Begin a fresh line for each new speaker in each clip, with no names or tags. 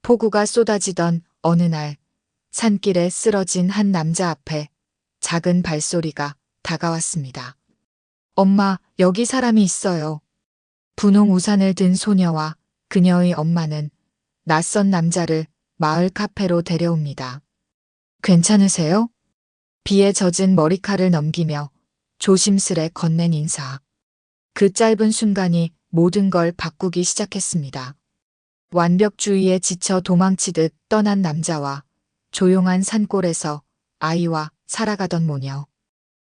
폭우가 쏟아지던 어느 날 산길에 쓰러진 한 남자 앞에 작은 발소리가 다가왔습니다. 엄마, 여기 사람이 있어요. 분홍 우산을 든 소녀와 그녀의 엄마는 낯선 남자를 마을 카페로 데려옵니다. 괜찮으세요? 비에 젖은 머리칼을 넘기며 조심스레 건넨 인사. 그 짧은 순간이 모든 걸 바꾸기 시작했습니다. 완벽주의에 지쳐 도망치듯 떠난 남자와 조용한 산골에서 아이와 살아가던 모녀.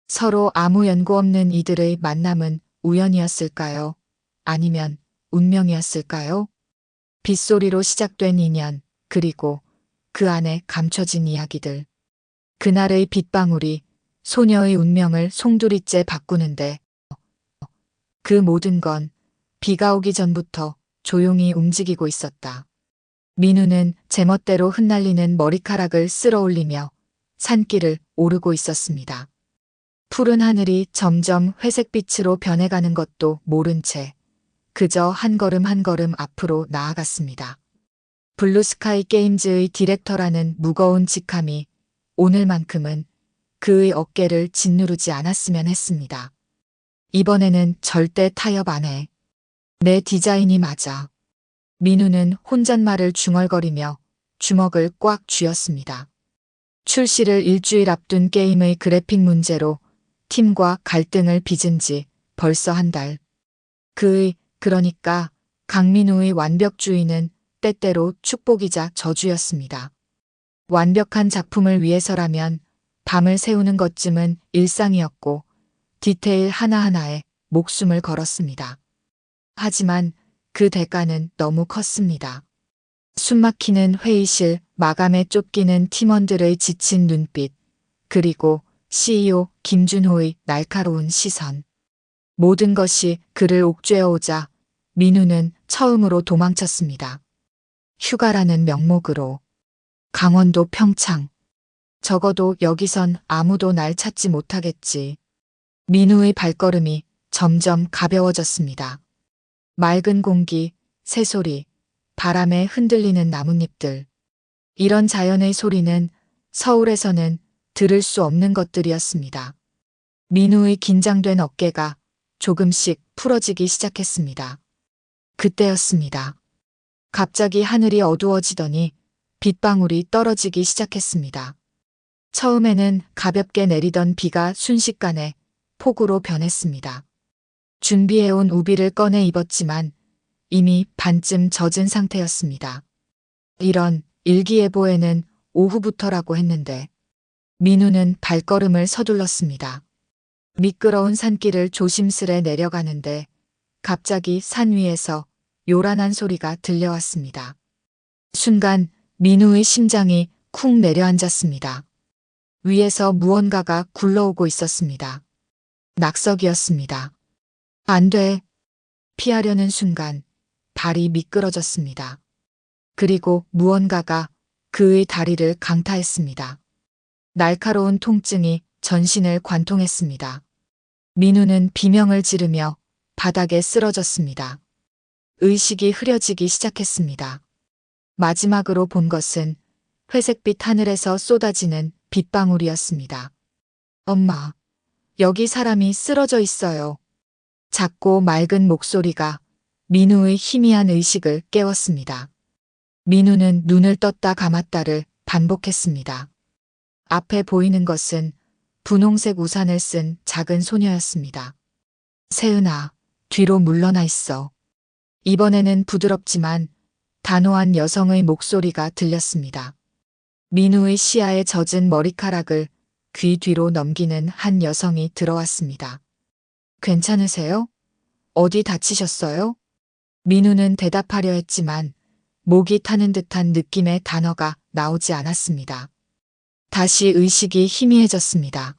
서로 아무 연고 없는 이들의 만남은 우연이었을까요? 아니면 운명이었을까요? 빗소리로 시작된 인연, 그리고 그 안에 감춰진 이야기들. 그날의 빗방울이 소녀의 운명을 송두리째 바꾸는데 그 모든 건 비가 오기 전부터 조용히 움직이고 있었다. 민우는 제멋대로 흩날리는 머리카락을 쓸어올리며 산길을 오르고 있었습니다. 푸른 하늘이 점점 회색빛으로 변해가는 것도 모른 채 그저 한 걸음 한 걸음 앞으로 나아갔습니다. 블루스카이 게임즈의 디렉터라는 무거운 직함이 오늘만큼은 그의 어깨를 짓누르지 않았으면 했습니다. 이번에는 절대 타협 안 해. 내 디자인이 맞아. 민우는 혼잣말을 중얼거리며 주먹을 꽉 쥐었습니다. 출시를 일주일 앞둔 게임의 그래픽 문제로 팀과 갈등을 빚은 지 벌써 한 달. 그러니까 강민우의 완벽주의는 때때로 축복이자 저주였습니다. 완벽한 작품을 위해서라면 밤을 새우는 것쯤은 일상이었고 디테일 하나하나에 목숨을 걸었습니다. 하지만 그 대가는 너무 컸습니다. 숨막히는 회의실, 마감에 쫓기는 팀원들의 지친 눈빛, 그리고 CEO 김준호의 날카로운 시선. 모든 것이 그를 옥죄어오자 민우는 처음으로 도망쳤습니다. 휴가라는 명목으로. 강원도 평창. 적어도 여기선 아무도 날 찾지 못하겠지. 민우의 발걸음이 점점 가벼워졌습니다. 맑은 공기, 새소리, 바람에 흔들리는 나뭇잎들. 이런 자연의 소리는 서울에서는 들을 수 없는 것들이었습니다. 민우의 긴장된 어깨가 조금씩 풀어지기 시작했습니다. 그때였습니다. 갑자기 하늘이 어두워지더니 빗방울이 떨어지기 시작했습니다. 처음에는 가볍게 내리던 비가 순식간에 폭우로 변했습니다. 준비해온 우비를 꺼내 입었지만 이미 반쯤 젖은 상태였습니다. 이런 일기예보에는 오후부터라고 했는데 민우는 발걸음을 서둘렀습니다. 미끄러운 산길을 조심스레 내려가는데 갑자기 산 위에서 요란한 소리가 들려왔습니다. 순간 민우의 심장이 쿵 내려앉았습니다. 위에서 무언가가 굴러오고 있었습니다. 낙석이었습니다. 안 돼. 피하려는 순간 발이 미끄러졌습니다. 그리고 무언가가 그의 다리를 강타했습니다. 날카로운 통증이 전신을 관통했습니다. 민우는 비명을 지르며 바닥에 쓰러졌습니다. 의식이 흐려지기 시작했습니다. 마지막으로 본 것은 회색빛 하늘에서 쏟아지는 빗방울이었습니다. 엄마, 여기 사람이 쓰러져 있어요. 작고 맑은 목소리가 민우의 희미한 의식을 깨웠습니다. 민우는 눈을 떴다 감았다를 반복했습니다. 앞에 보이는 것은 분홍색 우산을 쓴 작은 소녀였습니다. 세은아, 뒤로 물러나 있어. 이번에는 부드럽지만 단호한 여성의 목소리가 들렸습니다. 민우의 시야에 젖은 머리카락을 귀 뒤로 넘기는 한 여성이 들어왔습니다. 괜찮으세요? 어디 다치셨어요? 민우는 대답하려 했지만 목이 타는 듯한 느낌의 단어가 나오지 않았습니다. 다시 의식이 희미해졌습니다.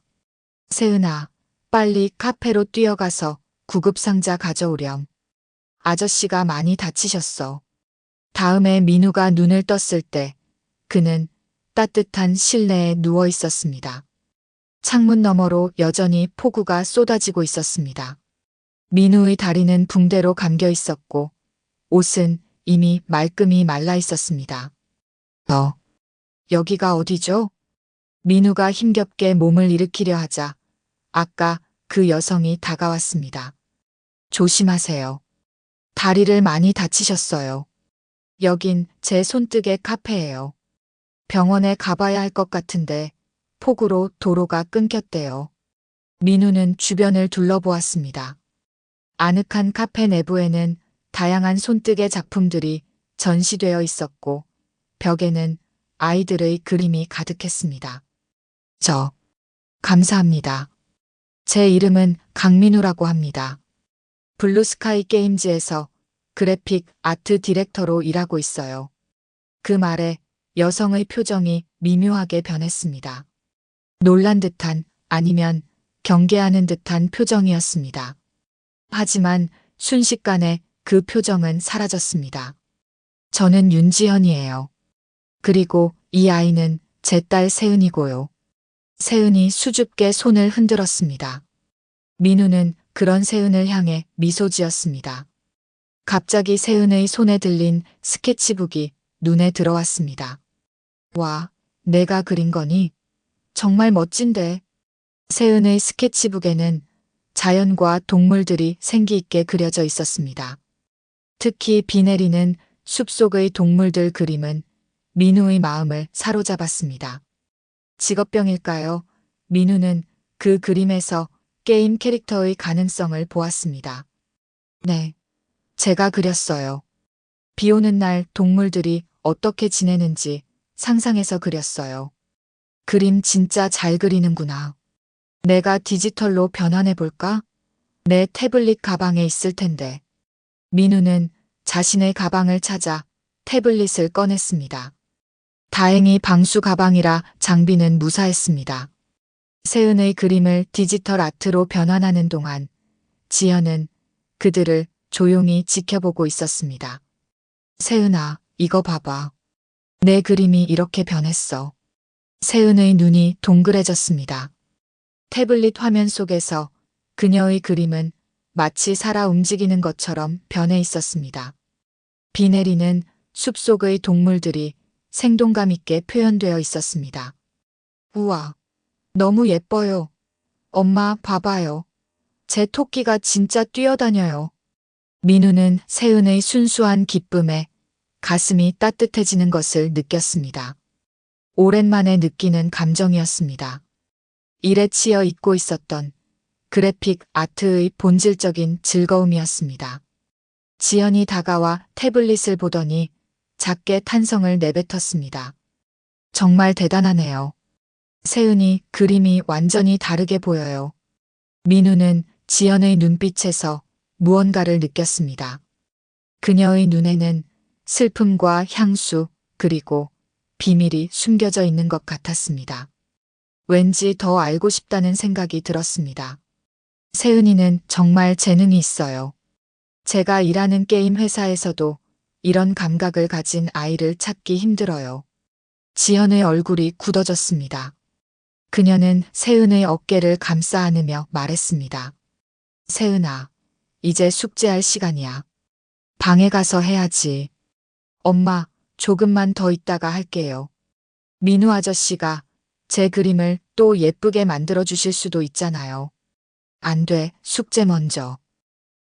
세은아, 빨리 카페로 뛰어가서 구급상자 가져오렴. 아저씨가 많이 다치셨어. 다음에 민우가 눈을 떴을 때 그는 따뜻한 실내에 누워 있었습니다. 창문 너머로 여전히 폭우가 쏟아지고 있었습니다. 민우의 다리는 붕대로 감겨 있었고 옷은 이미 말끔히 말라 있었습니다. 여기가 어디죠? 민우가 힘겹게 몸을 일으키려 하자 아까 그 여성이 다가왔습니다. 조심하세요. 다리를 많이 다치셨어요. 여긴 제 손뜨개 카페예요. 병원에 가봐야 할 것 같은데 폭우로 도로가 끊겼대요. 민우는 주변을 둘러보았습니다. 아늑한 카페 내부에는 다양한 손뜨개 작품들이 전시되어 있었고 벽에는 아이들의 그림이 가득했습니다. 감사합니다. 제 이름은 강민우라고 합니다. 블루스카이 게임즈에서 그래픽 아트 디렉터로 일하고 있어요. 그 말에 여성의 표정이 미묘하게 변했습니다. 놀란 듯한 아니면 경계하는 듯한 표정이었습니다. 하지만 순식간에 그 표정은 사라졌습니다. 저는 윤지현이에요. 그리고 이 아이는 제 딸 세은이고요. 세은이 수줍게 손을 흔들었습니다. 민우는 그런 세은을 향해 미소 지었습니다. 갑자기 세은의 손에 들린 스케치북이 눈에 들어왔습니다. 와, 내가 그린 거니? 정말 멋진데. 세은의 스케치북에는 자연과 동물들이 생기 있게 그려져 있었습니다. 특히 비 내리는 숲속의 동물들 그림은 민우의 마음을 사로잡았습니다. 직업병일까요? 민우는 그 그림에서 게임 캐릭터의 가능성을 보았습니다. 네, 제가 그렸어요. 비 오는 날 동물들이 어떻게 지내는지 상상해서 그렸어요. 그림 진짜 잘 그리는구나. 내가 디지털로 변환해 볼까? 내 태블릿 가방에 있을 텐데. 민우는 자신의 가방을 찾아 태블릿을 꺼냈습니다. 다행히 방수 가방이라 장비는 무사했습니다. 세은의 그림을 디지털 아트로 변환하는 동안 지연은 그들을 조용히 지켜보고 있었습니다. 세은아, 이거 봐봐. 내 그림이 이렇게 변했어. 세은의 눈이 동그래졌습니다. 태블릿 화면 속에서 그녀의 그림은 마치 살아 움직이는 것처럼 변해 있었습니다. 비 내리는 숲속의 동물들이 생동감 있게 표현되어 있었습니다. 우와, 너무 예뻐요. 엄마, 봐봐요. 제 토끼가 진짜 뛰어다녀요. 민우는 세은의 순수한 기쁨에 가슴이 따뜻해지는 것을 느꼈습니다. 오랜만에 느끼는 감정이었습니다. 일에 치여 잊고 있었던 그래픽 아트의 본질적인 즐거움이었습니다. 지연이 다가와 태블릿을 보더니 작게 탄성을 내뱉었습니다. 정말 대단하네요. 세은이 그림이 완전히 다르게 보여요. 민우는 지연의 눈빛에서 무언가를 느꼈습니다. 그녀의 눈에는 슬픔과 향수 그리고 비밀이 숨겨져 있는 것 같았습니다. 왠지 더 알고 싶다는 생각이 들었습니다. 세은이는 정말 재능이 있어요. 제가 일하는 게임 회사에서도 이런 감각을 가진 아이를 찾기 힘들어요. 지연의 얼굴이 굳어졌습니다. 그녀는 세은의 어깨를 감싸 안으며 말했습니다. 세은아, 이제 숙제할 시간이야. 방에 가서 해야지. 엄마, 조금만 더 있다가 할게요. 민우 아저씨가 제 그림을 또 예쁘게 만들어 주실 수도 있잖아요. 안 돼, 숙제 먼저.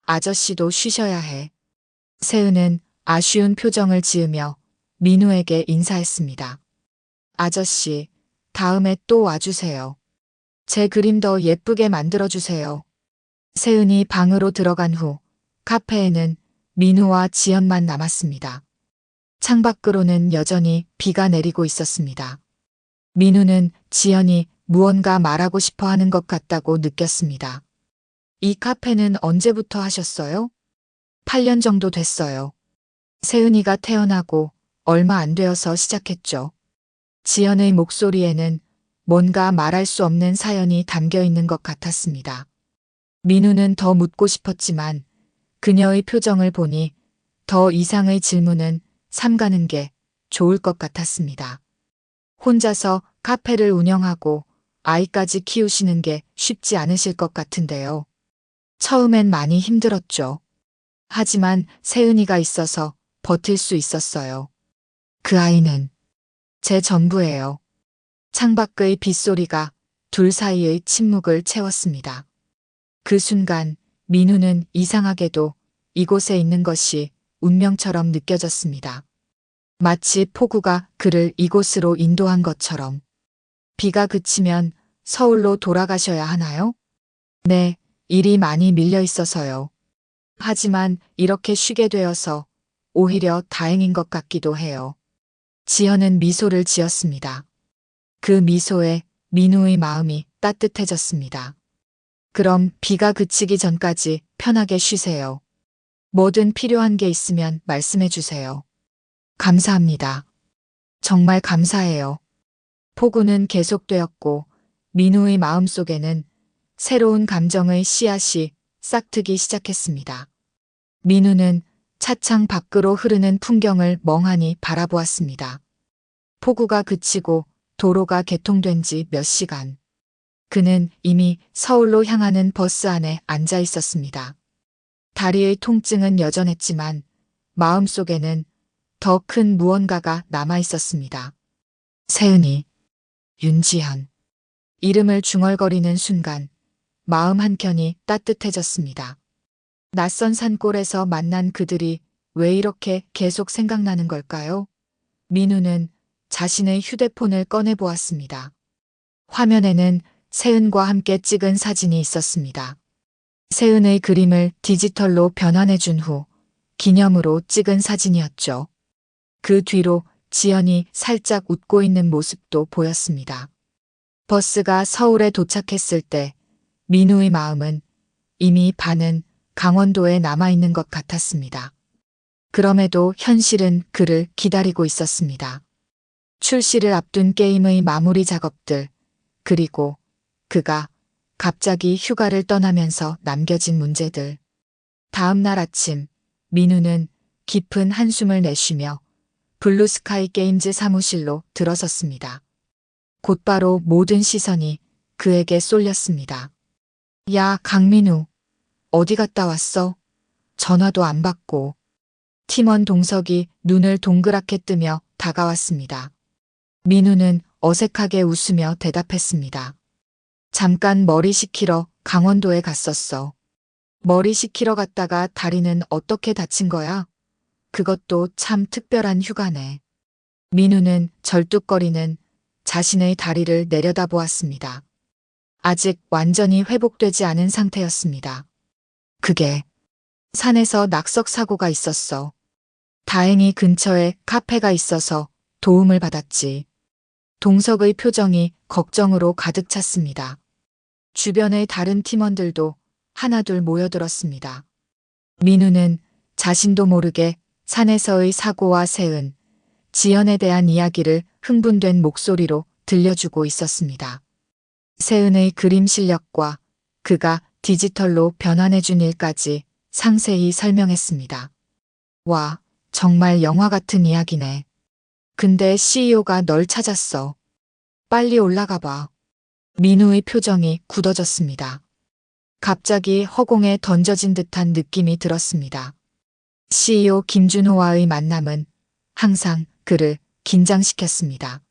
아저씨도 쉬셔야 해. 세은은 아쉬운 표정을 지으며 민우에게 인사했습니다. 아저씨, 다음에 또 와주세요. 제 그림 더 예쁘게 만들어주세요. 세은이 방으로 들어간 후 카페에는 민우와 지연만 남았습니다. 창밖으로는 여전히 비가 내리고 있었습니다. 민우는 지연이 무언가 말하고 싶어 하는 것 같다고 느꼈습니다. 이 카페는 언제부터 하셨어요? 8년 정도 됐어요. 세은이가 태어나고 얼마 안 되어서 시작했죠. 지연의 목소리에는 뭔가 말할 수 없는 사연이 담겨 있는 것 같았습니다. 민우는 더 묻고 싶었지만 그녀의 표정을 보니 더 이상의 질문은 삼가는 게 좋을 것 같았습니다. 혼자서 카페를 운영하고 아이까지 키우시는 게 쉽지 않으실 것 같은데요. 처음엔 많이 힘들었죠. 하지만 세은이가 있어서 버틸 수 있었어요. 그 아이는 제 전부예요. 창밖의 빗소리가 둘 사이의 침묵을 채웠습니다. 그 순간 민우는 이상하게도 이곳에 있는 것이 운명처럼 느껴졌습니다. 마치 폭우가 그를 이곳으로 인도한 것처럼. 비가 그치면 서울로 돌아가셔야 하나요? 네, 일이 많이 밀려 있어서요. 하지만 이렇게 쉬게 되어서 오히려 다행인 것 같기도 해요. 지연은 미소를 지었습니다. 그 미소에 민우의 마음이 따뜻해졌습니다. 그럼 비가 그치기 전까지 편하게 쉬세요. 뭐든 필요한 게 있으면 말씀해 주세요. 감사합니다. 정말 감사해요. 폭우는 계속되었고 민우의 마음속에는 새로운 감정의 씨앗이 싹트기 시작했습니다. 민우는 차창 밖으로 흐르는 풍경을 멍하니 바라보았습니다. 폭우가 그치고 도로가 개통된 지 몇 시간. 그는 이미 서울로 향하는 버스 안에 앉아 있었습니다. 다리의 통증은 여전했지만 마음속에는 더 큰 무언가가 남아 있었습니다. 세은이, 윤지현. 이름을 중얼거리는 순간 마음 한켠이 따뜻해졌습니다. 낯선 산골에서 만난 그들이 왜 이렇게 계속 생각나는 걸까요? 민우는 자신의 휴대폰을 꺼내 보았습니다. 화면에는 세은과 함께 찍은 사진이 있었습니다. 세은의 그림을 디지털로 변환해 준 후 기념으로 찍은 사진이었죠. 그 뒤로 지연이 살짝 웃고 있는 모습도 보였습니다. 버스가 서울에 도착했을 때 민우의 마음은 이미 반은 강원도에 남아있는 것 같았습니다. 그럼에도 현실은 그를 기다리고 있었습니다. 출시를 앞둔 게임의 마무리 작업들, 그리고 그가 갑자기 휴가를 떠나면서 남겨진 문제들. 다음 날 아침, 민우는 깊은 한숨을 내쉬며 블루스카이 게임즈 사무실로 들어섰습니다. 곧바로 모든 시선이 그에게 쏠렸습니다. 야, 강민우. 어디 갔다 왔어? 전화도 안 받고. 팀원 동석이 눈을 동그랗게 뜨며 다가왔습니다. 민우는 어색하게 웃으며 대답했습니다. 잠깐 머리 식히러 강원도에 갔었어. 머리 식히러 갔다가 다리는 어떻게 다친 거야? 그것도 참 특별한 휴가네. 민우는 절뚝거리는 자신의 다리를 내려다보았습니다. 아직 완전히 회복되지 않은 상태였습니다. 그게 산에서 낙석 사고가 있었어. 다행히 근처에 카페가 있어서 도움을 받았지. 동석의 표정이 걱정으로 가득 찼습니다. 주변의 다른 팀원들도 하나둘 모여들었습니다. 민우는 자신도 모르게 산에서의 사고와 세은, 지연에 대한 이야기를 흥분된 목소리로 들려주고 있었습니다. 세은의 그림 실력과 그가 디지털로 변환해준 일까지 상세히 설명했습니다. 와, 정말 영화 같은 이야기네. 근데 CEO가 널 찾았어. 빨리 올라가 봐. 민우의 표정이 굳어졌습니다. 갑자기 허공에 던져진 듯한 느낌이 들었습니다. CEO 김준호와의 만남은 항상 그를 긴장시켰습니다.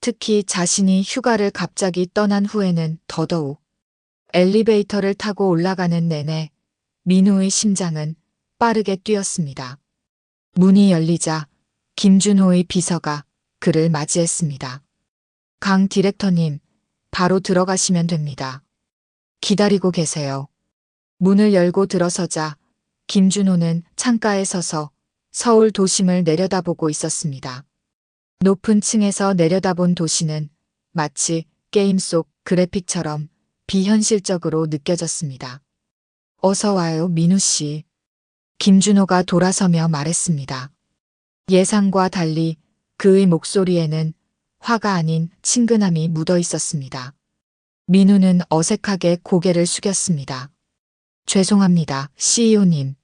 특히 자신이 휴가를 갑자기 떠난 후에는 더더욱. 엘리베이터를 타고 올라가는 내내 민우의 심장은 빠르게 뛰었습니다. 문이 열리자 김준호의 비서가 그를 맞이했습니다. 강 디렉터님, 바로 들어가시면 됩니다. 기다리고 계세요. 문을 열고 들어서자 김준호는 창가에 서서 서울 도심을 내려다보고 있었습니다. 높은 층에서 내려다본 도시는 마치 게임 속 그래픽처럼 비현실적으로 느껴졌습니다. 어서 와요, 민우 씨. 김준호가 돌아서며 말했습니다. 예상과 달리 그의 목소리에는 화가 아닌 친근함이 묻어 있었습니다. 민우는 어색하게 고개를 숙였습니다. 죄송합니다, CEO님.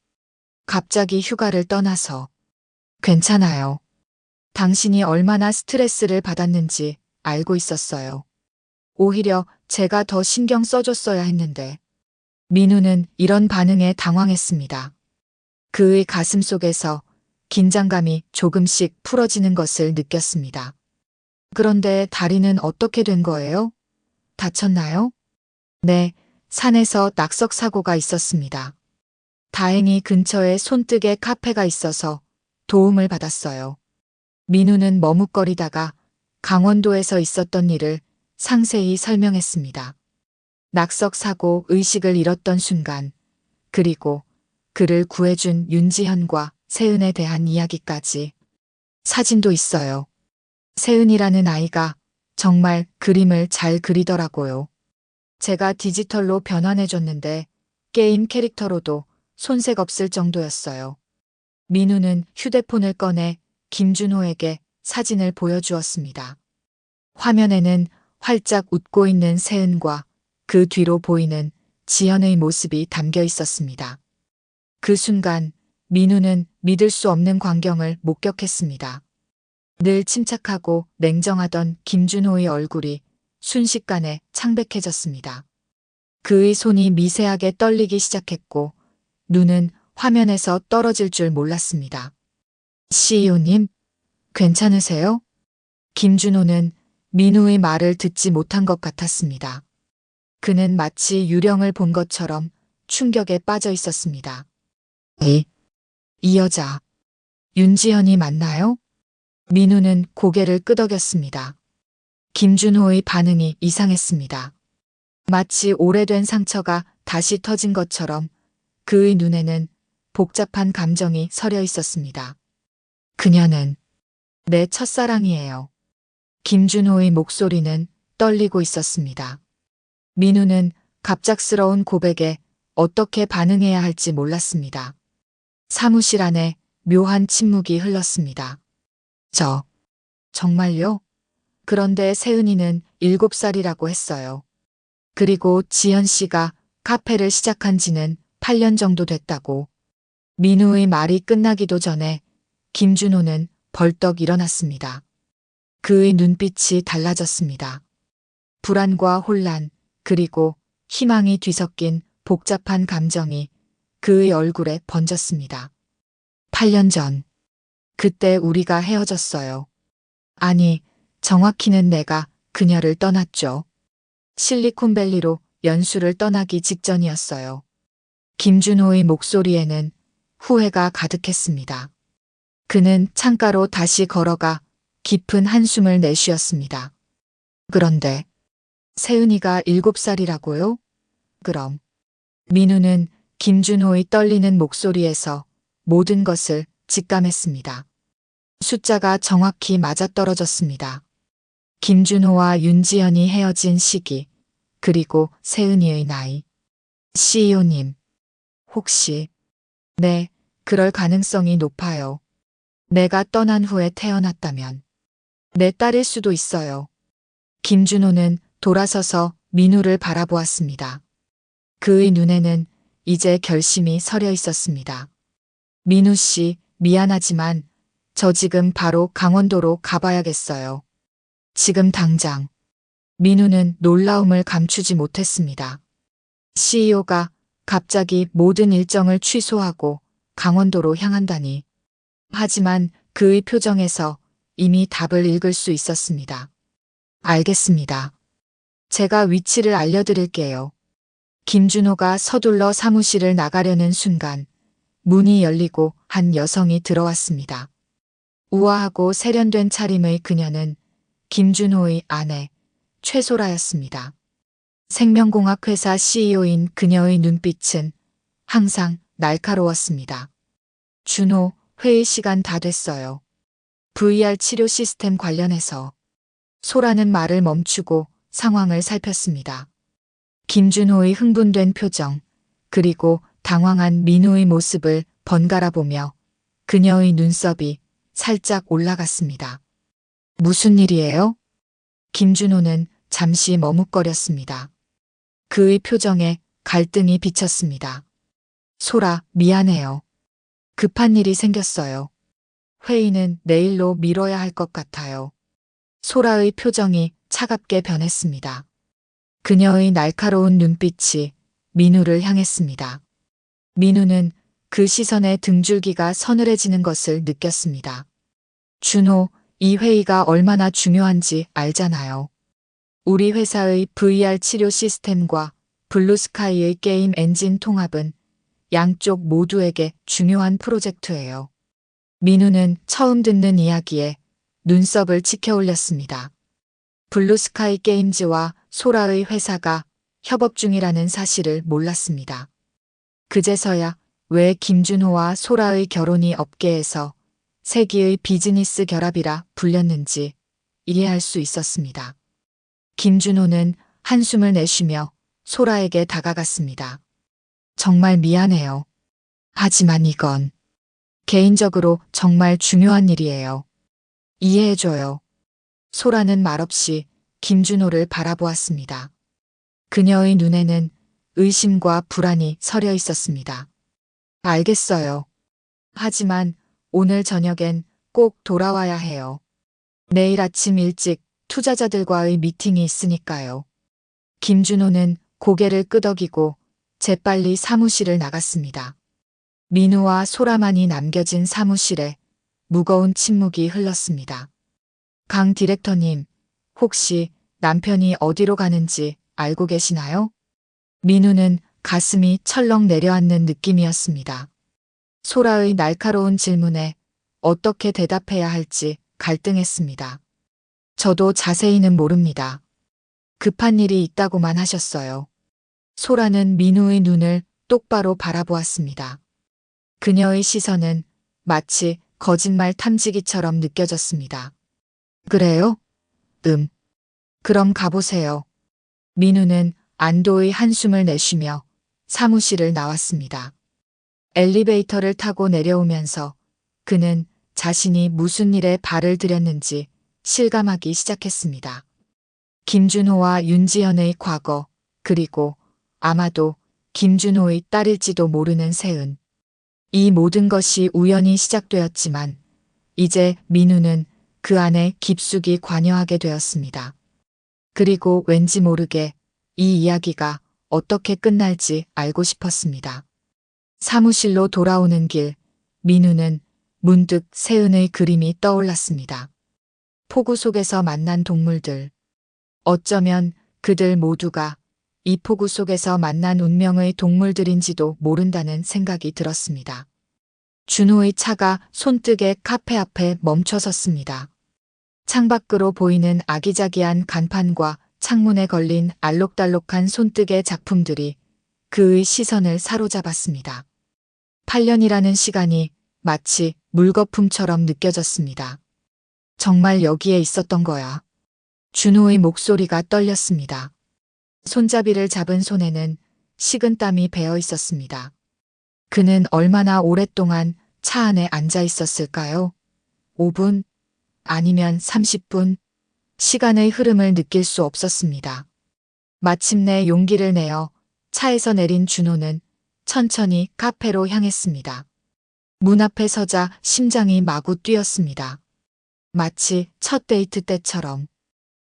갑자기 휴가를 떠나서. 괜찮아요. 당신이 얼마나 스트레스를 받았는지 알고 있었어요. 오히려 제가 더 신경 써줬어야 했는데. 민우는 이런 반응에 당황했습니다. 그의 가슴 속에서 긴장감이 조금씩 풀어지는 것을 느꼈습니다. 그런데 다리는 어떻게 된 거예요? 다쳤나요? 네, 산에서 낙석 사고가 있었습니다. 다행히 근처에 손뜨개 카페가 있어서 도움을 받았어요. 민우는 머뭇거리다가 강원도에서 있었던 일을 상세히 설명했습니다. 낙석 사고 의식을 잃었던 순간, 그리고 그를 구해준 윤지현과 세은에 대한 이야기까지. 사진도 있어요. 세은이라는 아이가 정말 그림을 잘 그리더라고요. 제가 디지털로 변환해줬는데 게임 캐릭터로도 손색 없을 정도였어요. 민우는 휴대폰을 꺼내 김준호에게 사진을 보여주었습니다. 화면에는 활짝 웃고 있는 세은과 그 뒤로 보이는 지연의 모습이 담겨 있었습니다. 그 순간 민우는 믿을 수 없는 광경을 목격했습니다. 늘 침착하고 냉정하던 김준호의 얼굴이 순식간에 창백해졌습니다. 그의 손이 미세하게 떨리기 시작했고 눈은 화면에서 떨어질 줄 몰랐습니다. CEO님, 괜찮으세요? 김준호는 민우의 말을 듣지 못한 것 같았습니다. 그는 마치 유령을 본 것처럼 충격에 빠져 있었습니다. 이 여자, 윤지현이 맞나요? 민우는 고개를 끄덕였습니다. 김준호의 반응이 이상했습니다. 마치 오래된 상처가 다시 터진 것처럼 그의 눈에는 복잡한 감정이 서려 있었습니다. 그녀는 내 첫사랑이에요. 김준호의 목소리는 떨리고 있었습니다. 민우는 갑작스러운 고백에 어떻게 반응해야 할지 몰랐습니다. 사무실 안에 묘한 침묵이 흘렀습니다. 정말요? 그런데 세은이는 7살이라고 했어요. 그리고 지연 씨가 카페를 시작한 지는 8년 정도 됐다고. 민우의 말이 끝나기도 전에 김준호는 벌떡 일어났습니다. 그의 눈빛이 달라졌습니다. 불안과 혼란, 그리고 희망이 뒤섞인 복잡한 감정이 그의 얼굴에 번졌습니다. 8년 전, 그때 우리가 헤어졌어요. 아니, 정확히는 내가 그녀를 떠났죠. 실리콘밸리로 연수를 떠나기 직전이었어요. 김준호의 목소리에는 후회가 가득했습니다. 그는 창가로 다시 걸어가 깊은 한숨을 내쉬었습니다. 그런데 세은이가 7살이라고요? 그럼 민우는 김준호의 떨리는 목소리에서 모든 것을 직감했습니다. 숫자가 정확히 맞아떨어졌습니다. 김준호와 윤지연이 헤어진 시기, 그리고 세은이의 나이. CEO님, 혹시, 네, 그럴 가능성이 높아요. 내가 떠난 후에 태어났다면 내 딸일 수도 있어요. 김준호는 돌아서서 민우를 바라보았습니다. 그의 눈에는 이제 결심이 서려 있었습니다. 민우 씨, 미안하지만 저 지금 바로 강원도로 가봐야겠어요. 지금 당장. 민우는 놀라움을 감추지 못했습니다. CEO가 갑자기 모든 일정을 취소하고 강원도로 향한다니. 하지만 그의 표정에서 이미 답을 읽을 수 있었습니다. 알겠습니다. 제가 위치를 알려드릴게요. 김준호가 서둘러 사무실을 나가려는 순간 문이 열리고 한 여성이 들어왔습니다. 우아하고 세련된 차림의 그녀는 김준호의 아내 최소라였습니다. 생명공학회사 CEO인 그녀의 눈빛은 항상 날카로웠습니다. 준호, 회의 시간 다 됐어요. VR 치료 시스템 관련해서. 소라는 말을 멈추고 상황을 살폈습니다. 김준호의 흥분된 표정, 그리고 당황한 민우의 모습을 번갈아 보며 그녀의 눈썹이 살짝 올라갔습니다. 무슨 일이에요? 김준호는 잠시 머뭇거렸습니다. 그의 표정에 갈등이 비쳤습니다. 소라, 미안해요. 급한 일이 생겼어요. 회의는 내일로 미뤄야 할 것 같아요. 소라의 표정이 차갑게 변했습니다. 그녀의 날카로운 눈빛이 민우를 향했습니다. 민우는 그 시선에 등줄기가 서늘해지는 것을 느꼈습니다. 준호, 이 회의가 얼마나 중요한지 알잖아요. 우리 회사의 VR 치료 시스템과 블루스카이의 게임 엔진 통합은 양쪽 모두에게 중요한 프로젝트예요. 민우는 처음 듣는 이야기에 눈썹을 치켜 올렸습니다. 블루스카이 게임즈와 소라의 회사가 협업 중이라는 사실을 몰랐습니다. 그제서야 왜 김준호와 소라의 결혼이 업계에서 세기의 비즈니스 결합이라 불렸는지 이해할 수 있었습니다. 김준호는 한숨을 내쉬며 소라에게 다가갔습니다. 정말 미안해요. 하지만 이건 개인적으로 정말 중요한 일이에요. 이해해줘요. 소라는 말없이 김준호를 바라보았습니다. 그녀의 눈에는 의심과 불안이 서려 있었습니다. 알겠어요. 하지만 오늘 저녁엔 꼭 돌아와야 해요. 내일 아침 일찍 투자자들과의 미팅이 있으니까요. 김준호는 고개를 끄덕이고 재빨리 사무실을 나갔습니다. 민우와 소라만이 남겨진 사무실에 무거운 침묵이 흘렀습니다. 강 디렉터님, 혹시 남편이 어디로 가는지 알고 계시나요? 민우는 가슴이 철렁 내려앉는 느낌이었습니다. 소라의 날카로운 질문에 어떻게 대답해야 할지 갈등했습니다. 저도 자세히는 모릅니다. 급한 일이 있다고만 하셨어요. 소라는 민우의 눈을 똑바로 바라보았습니다. 그녀의 시선은 마치 거짓말 탐지기처럼 느껴졌습니다. 그래요? 그럼 가보세요. 민우는 안도의 한숨을 내쉬며 사무실을 나왔습니다. 엘리베이터를 타고 내려오면서 그는 자신이 무슨 일에 발을 들였는지 실감하기 시작했습니다. 김준호와 윤지연의 과거, 그리고 아마도 김준호의 딸일지도 모르는 세은. 이 모든 것이 우연히 시작되었지만 이제 민우는 그 안에 깊숙이 관여하게 되었습니다. 그리고 왠지 모르게 이 이야기가 어떻게 끝날지 알고 싶었습니다. 사무실로 돌아오는 길, 민우는 문득 세은의 그림이 떠올랐습니다. 폭우 속에서 만난 동물들. 어쩌면 그들 모두가 이 폭우 속에서 만난 운명의 동물들인지도 모른다는 생각이 들었습니다. 준호의 차가 손뜨개 카페 앞에 멈춰섰습니다. 창밖으로 보이는 아기자기한 간판과 창문에 걸린 알록달록한 손뜨개 작품들이 그의 시선을 사로잡았습니다. 8년이라는 시간이 마치 물거품처럼 느껴졌습니다. 정말 여기에 있었던 거야. 준호의 목소리가 떨렸습니다. 손잡이를 잡은 손에는 식은땀이 배어 있었습니다. 그는 얼마나 오랫동안 차 안에 앉아 있었을까요? 5분? 아니면 30분? 시간의 흐름을 느낄 수 없었습니다. 마침내 용기를 내어 차에서 내린 준호는 천천히 카페로 향했습니다. 문 앞에 서자 심장이 마구 뛰었습니다. 마치 첫 데이트 때처럼.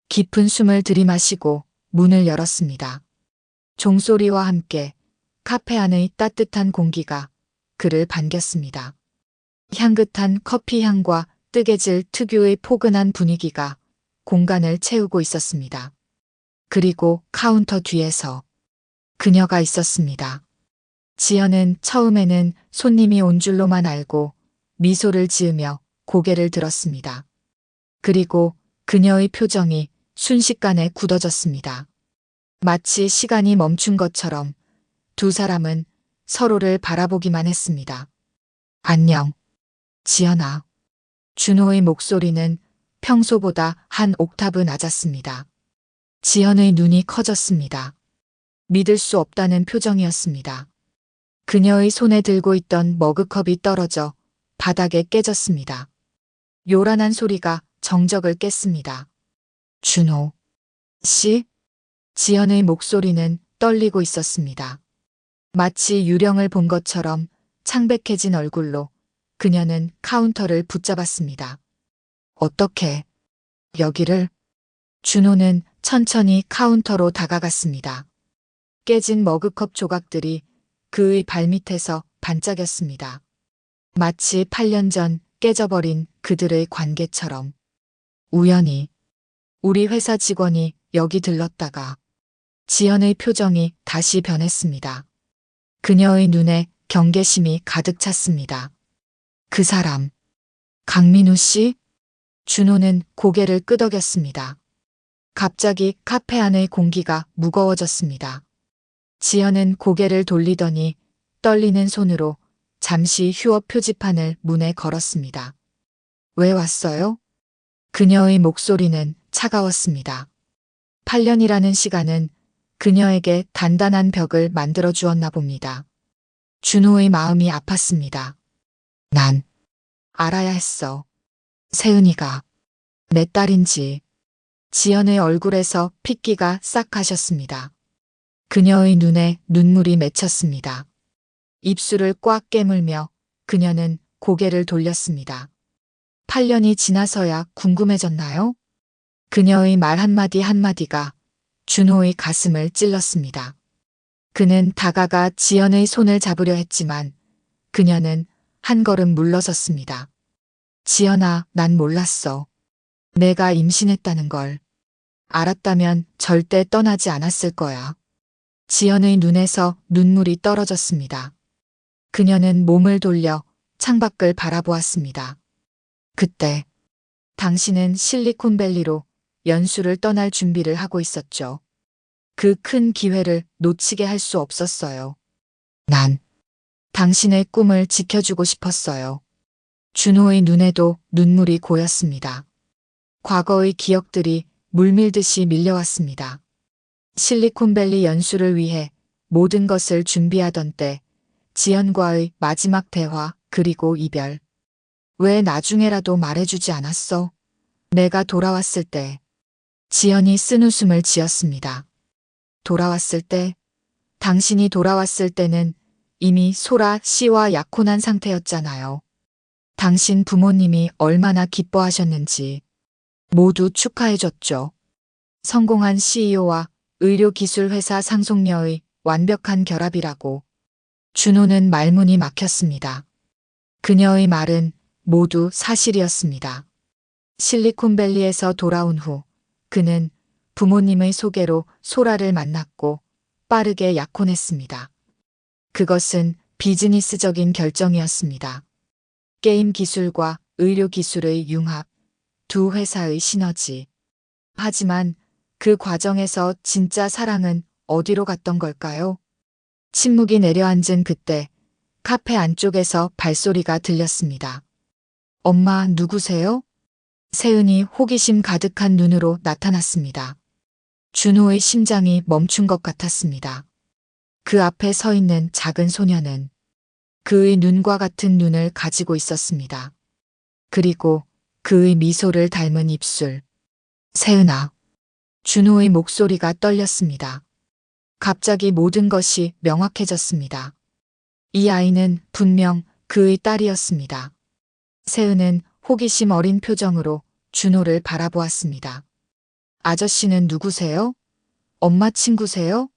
깊은 숨을 들이마시고 문을 열었습니다. 종소리와 함께 카페 안의 따뜻한 공기가 그를 반겼습니다. 향긋한 커피 향과 뜨개질 특유의 포근한 분위기가 공간을 채우고 있었습니다. 그리고 카운터 뒤에서 그녀가 있었습니다. 지연은 처음에는 손님이 온 줄로만 알고 미소를 지으며 고개를 들었습니다. 그리고 그녀의 표정이 순식간에 굳어졌습니다. 마치 시간이 멈춘 것처럼 두 사람은 서로를 바라보기만 했습니다. 안녕, 지연아. 준호의 목소리는 평소보다 한 옥타브 낮았습니다. 지연의 눈이 커졌습니다. 믿을 수 없다는 표정이었습니다. 그녀의 손에 들고 있던 머그컵이 떨어져 바닥에 깨졌습니다. 요란한 소리가 정적을 깼습니다. 준호 씨? 지연의 목소리는 떨리고 있었습니다. 마치 유령을 본 것처럼 창백해진 얼굴로 그녀는 카운터를 붙잡았습니다. 어떻게 여기를? 준호는 천천히 카운터로 다가갔습니다. 깨진 머그컵 조각들이 그의 발밑에서 반짝였습니다. 마치 8년 전 깨져버린 그들의 관계처럼. 우연히 우리 회사 직원이 여기 들렀다가 지연의 표정이 다시 변했습니다. 그녀의 눈에 경계심이 가득 찼습니다. 그 사람, 강민우 씨? 준호는 고개를 끄덕였습니다. 갑자기 카페 안의 공기가 무거워졌습니다. 지연은 고개를 돌리더니 떨리는 손으로 잠시 휴업 표지판을 문에 걸었습니다. 왜 왔어요? 그녀의 목소리는 차가웠습니다. 8년이라는 시간은 그녀에게 단단한 벽을 만들어 주었나 봅니다. 준호의 마음이 아팠습니다. 난 알아야 했어. 세은이가 내 딸인지. 지연의 얼굴에서 핏기가 싹 가셨습니다. 그녀의 눈에 눈물이 맺혔습니다. 입술을 꽉 깨물며 그녀는 고개를 돌렸습니다. 8년이 지나서야 궁금해졌나요? 그녀의 말 한마디 한마디가 준호의 가슴을 찔렀습니다. 그는 다가가 지연의 손을 잡으려 했지만 그녀는 한 걸음 물러섰습니다. 지연아, 난 몰랐어. 내가 임신했다는 걸. 알았다면 절대 떠나지 않았을 거야. 지연의 눈에서 눈물이 떨어졌습니다. 그녀는 몸을 돌려 창밖을 바라보았습니다. 그때 당신은 실리콘밸리로 연수를 떠날 준비를 하고 있었죠. 그 큰 기회를 놓치게 할 수 없었어요. 난 당신의 꿈을 지켜주고 싶었어요. 준호의 눈에도 눈물이 고였습니다. 과거의 기억들이 물밀듯이 밀려왔습니다. 실리콘밸리 연수를 위해 모든 것을 준비하던 때 지연과의 마지막 대화 그리고 이별. 왜 나중에라도 말해주지 않았어? 내가 돌아왔을 때. 지연이 쓴웃음을 지었습니다. 돌아왔을 때? 당신이 돌아왔을 때는 이미 소라 씨와 약혼한 상태였잖아요. 당신 부모님이 얼마나 기뻐하셨는지. 모두 축하해줬죠. 성공한 CEO와 의료기술회사 상속녀의 완벽한 결합이라고. 준호는 말문이 막혔습니다. 그녀의 말은 모두 사실이었습니다. 실리콘밸리에서 돌아온 후 그는 부모님의 소개로 소라를 만났고 빠르게 약혼했습니다. 그것은 비즈니스적인 결정이었습니다. 게임 기술과 의료 기술의 융합, 두 회사의 시너지. 하지만 그 과정에서 진짜 사랑은 어디로 갔던 걸까요? 침묵이 내려앉은 그때 카페 안쪽에서 발소리가 들렸습니다. 엄마, 누구세요? 세은이 호기심 가득한 눈으로 나타났습니다. 준호의 심장이 멈춘 것 같았습니다. 그 앞에 서 있는 작은 소녀는 그의 눈과 같은 눈을 가지고 있었습니다. 그리고 그의 미소를 닮은 입술. 세은아. 준호의 목소리가 떨렸습니다. 갑자기 모든 것이 명확해졌습니다. 이 아이는 분명 그의 딸이었습니다. 세은은 호기심 어린 표정으로 준호를 바라보았습니다. 아저씨는 누구세요? 엄마 친구세요?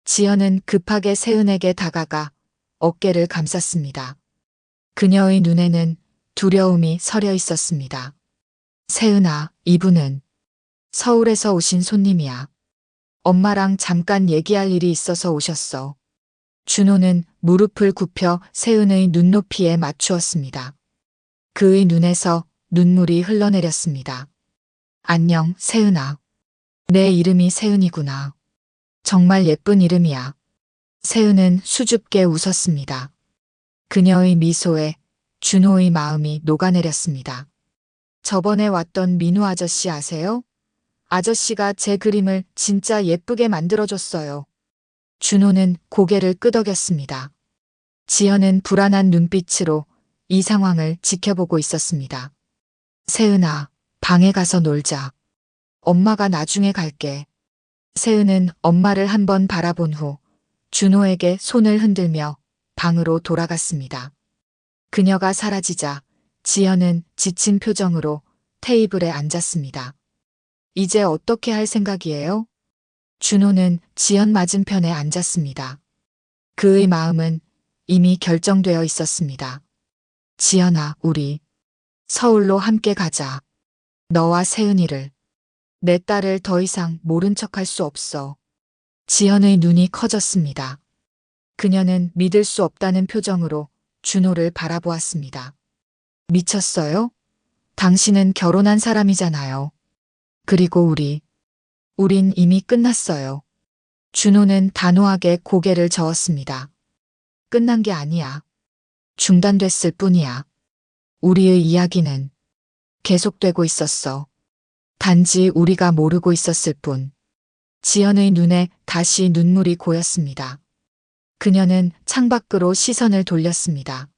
지연은 급하게 세은에게 다가가 어깨를 감쌌습니다. 그녀의 눈에는 두려움이 서려 있었습니다. 세은아, 이분은 서울에서 오신 손님이야. 엄마랑 잠깐 얘기할 일이 있어서 오셨어. 준호는 무릎을 굽혀 세은의 눈높이에 맞추었습니다. 그의 눈에서 눈물이 흘러내렸습니다. 안녕, 세은아. 내 이름이 세은이구나. 정말 예쁜 이름이야. 세은은 수줍게 웃었습니다. 그녀의 미소에 준호의 마음이 녹아내렸습니다. 저번에 왔던 민우 아저씨 아세요? 아저씨가 제 그림을 진짜 예쁘게 만들어줬어요. 준호는 고개를 끄덕였습니다. 지연은 불안한 눈빛으로 이 상황을 지켜보고 있었습니다. 세은아, 방에 가서 놀자. 엄마가 나중에 갈게. 세은은 엄마를 한번 바라본 후 준호에게 손을 흔들며 방으로 돌아갔습니다. 그녀가 사라지자 지연은 지친 표정으로 테이블에 앉았습니다. 이제 어떻게 할 생각이에요? 준호는 지연 맞은편에 앉았습니다. 그의 마음은 이미 결정되어 있었습니다. 지연아, 우리 서울로 함께 가자. 너와 세은이를, 내 딸을 더 이상 모른 척할 수 없어. 지연의 눈이 커졌습니다. 그녀는 믿을 수 없다는 표정으로 준호를 바라보았습니다. 미쳤어요? 당신은 결혼한 사람이잖아요. 그리고 우린 이미 끝났어요. 준호는 단호하게 고개를 저었습니다. 끝난 게 아니야. 중단됐을 뿐이야. 우리의 이야기는 계속되고 있었어. 단지 우리가 모르고 있었을 뿐. 지연의 눈에 다시 눈물이 고였습니다. 그녀는 창밖으로 시선을 돌렸습니다.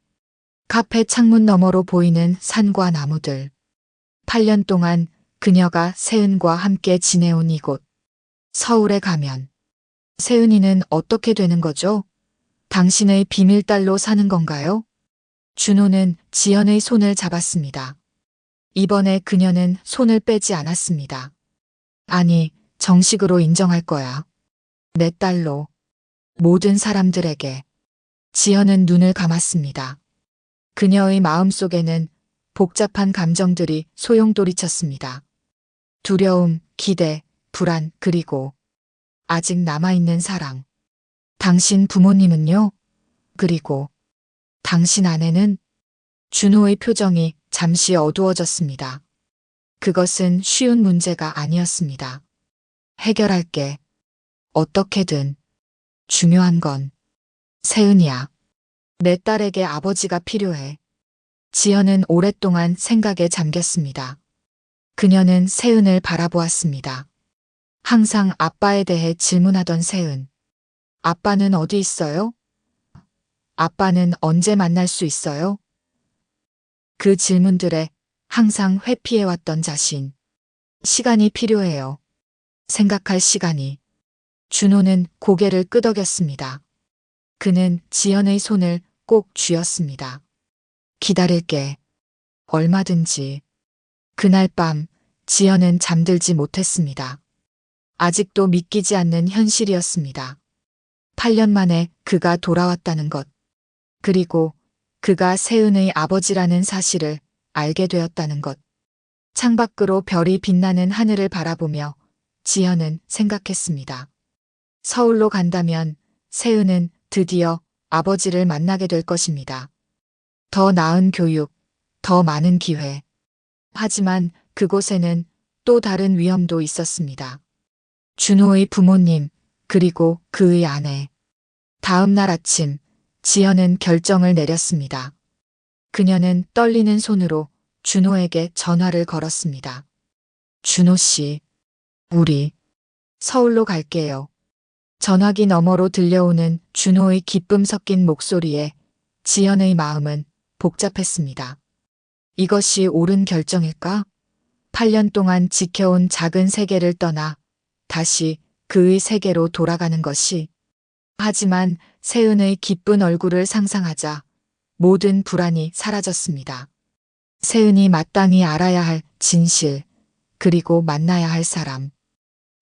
카페 창문 너머로 보이는 산과 나무들. 8년 동안 그녀가 세은과 함께 지내온 이곳. 서울에 가면 세은이는 어떻게 되는 거죠? 당신의 비밀딸로 사는 건가요? 준호는 지연의 손을 잡았습니다. 이번에 그녀는 손을 빼지 않았습니다. 아니, 정식으로 인정할 거야. 내 딸로. 모든 사람들에게. 지연은 눈을 감았습니다. 그녀의 마음속에는 복잡한 감정들이 소용돌이쳤습니다. 두려움, 기대, 불안, 그리고 아직 남아있는 사랑. 당신 부모님은요? 그리고 당신 아내는? 준호의 표정이 잠시 어두워졌습니다. 그것은 쉬운 문제가 아니었습니다. 해결할게. 어떻게든. 중요한 건 세은이야. 내 딸에게 아버지가 필요해. 지연은 오랫동안 생각에 잠겼습니다. 그녀는 세은을 바라보았습니다. 항상 아빠에 대해 질문하던 세은. 아빠는 어디 있어요? 아빠는 언제 만날 수 있어요? 그 질문들에 항상 회피해왔던 자신. 시간이 필요해요. 생각할 시간이. 준호는 고개를 끄덕였습니다. 그는 지연의 손을 꼭 쥐었습니다. 기다릴게. 얼마든지. 그날 밤 지연은 잠들지 못했습니다. 아직도 믿기지 않는 현실이었습니다. 8년 만에 그가 돌아왔다는 것. 그리고 그가 세은의 아버지라는 사실을 알게 되었다는 것. 창밖으로 별이 빛나는 하늘을 바라보며 지연은 생각했습니다. 서울로 간다면 세은은 드디어 아버지를 만나게 될 것입니다. 더 나은 교육, 더 많은 기회. 하지만 그곳에는 또 다른 위험도 있었습니다. 준호의 부모님, 그리고 그의 아내. 다음 날 아침, 지연은 결정을 내렸습니다. 그녀는 떨리는 손으로 준호에게 전화를 걸었습니다. 준호 씨, 우리 서울로 갈게요. 전화기 너머로 들려오는 준호의 기쁨 섞인 목소리에 지연의 마음은 복잡했습니다. 이것이 옳은 결정일까? 8년 동안 지켜온 작은 세계를 떠나 다시 그의 세계로 돌아가는 것이. 하지만 세은의 기쁜 얼굴을 상상하자 모든 불안이 사라졌습니다. 세은이 마땅히 알아야 할 진실, 그리고 만나야 할 사람.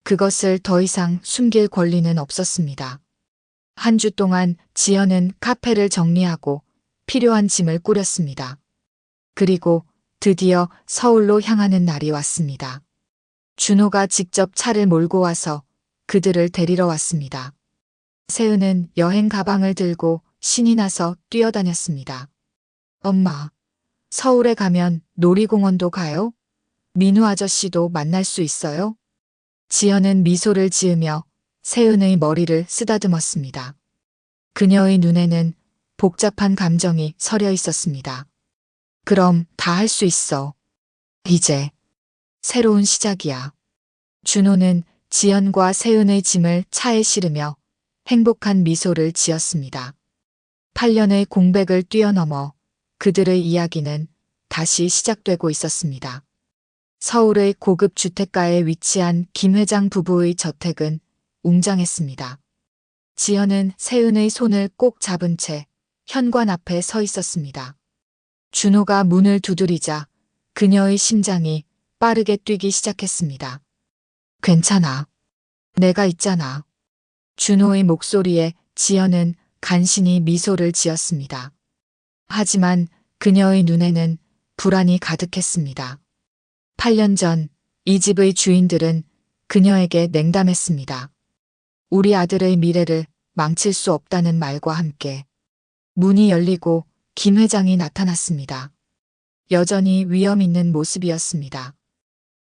그것을 더 이상 숨길 권리는 없었습니다. 한 주 동안 지연은 카페를 정리하고 필요한 짐을 꾸렸습니다. 그리고 드디어 서울로 향하는 날이 왔습니다. 준호가 직접 차를 몰고 와서 그들을 데리러 왔습니다. 세은은 여행 가방을 들고 신이 나서 뛰어다녔습니다. 엄마, 서울에 가면 놀이공원도 가요? 민우 아저씨도 만날 수 있어요? 지연은 미소를 지으며 세은의 머리를 쓰다듬었습니다. 그녀의 눈에는 복잡한 감정이 서려 있었습니다. 그럼 다 할 수 있어. 이제 새로운 시작이야. 준호는 지연과 세은의 짐을 차에 실으며 행복한 미소를 지었습니다. 8년의 공백을 뛰어넘어 그들의 이야기는 다시 시작되고 있었습니다. 서울의 고급 주택가에 위치한 김 회장 부부의 저택은 웅장했습니다. 지연은 세은의 손을 꼭 잡은 채 현관 앞에 서 있었습니다. 준호가 문을 두드리자 그녀의 심장이 빠르게 뛰기 시작했습니다. 괜찮아. 내가 있잖아. 준호의 목소리에 지연은 간신히 미소를 지었습니다. 하지만 그녀의 눈에는 불안이 가득했습니다. 8년 전 이 집의 주인들은 그녀에게 냉담했습니다. 우리 아들의 미래를 망칠 수 없다는 말과 함께 문이 열리고 김 회장이 나타났습니다. 여전히 위험 있는 모습이었습니다.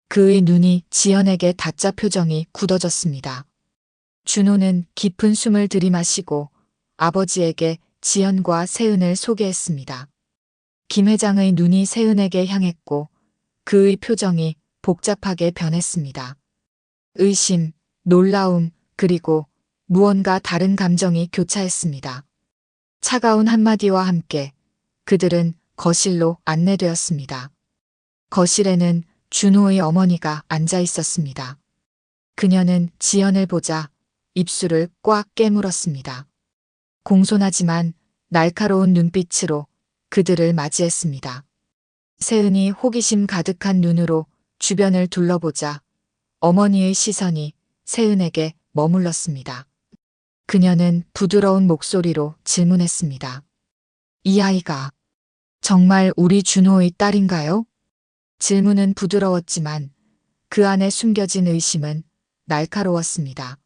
그의 눈이 지연에게 다짜 표정이 굳어졌습니다. 준호는 깊은 숨을 들이마시고 아버지에게 지연과 세은을 소개했습니다. 김 회장의 눈이 세은에게 향했고 그의 표정이 복잡하게 변했습니다. 의심, 놀라움, 그리고 무언가 다른 감정이 교차했습니다. 차가운 한마디와 함께 그들은 거실로 안내되었습니다. 거실에는 준호의 어머니가 앉아 있었습니다. 그녀는 지연을 보자 입술을 꽉 깨물었습니다. 공손하지만 날카로운 눈빛으로 그들을 맞이했습니다. 세은이 호기심 가득한 눈으로 주변을 둘러보자 어머니의 시선이 세은에게 머물렀습니다. 그녀는 부드러운 목소리로 질문했습니다. 이 아이가 정말 우리 준호의 딸인가요? 질문은 부드러웠지만 그 안에 숨겨진 의심은 날카로웠습니다.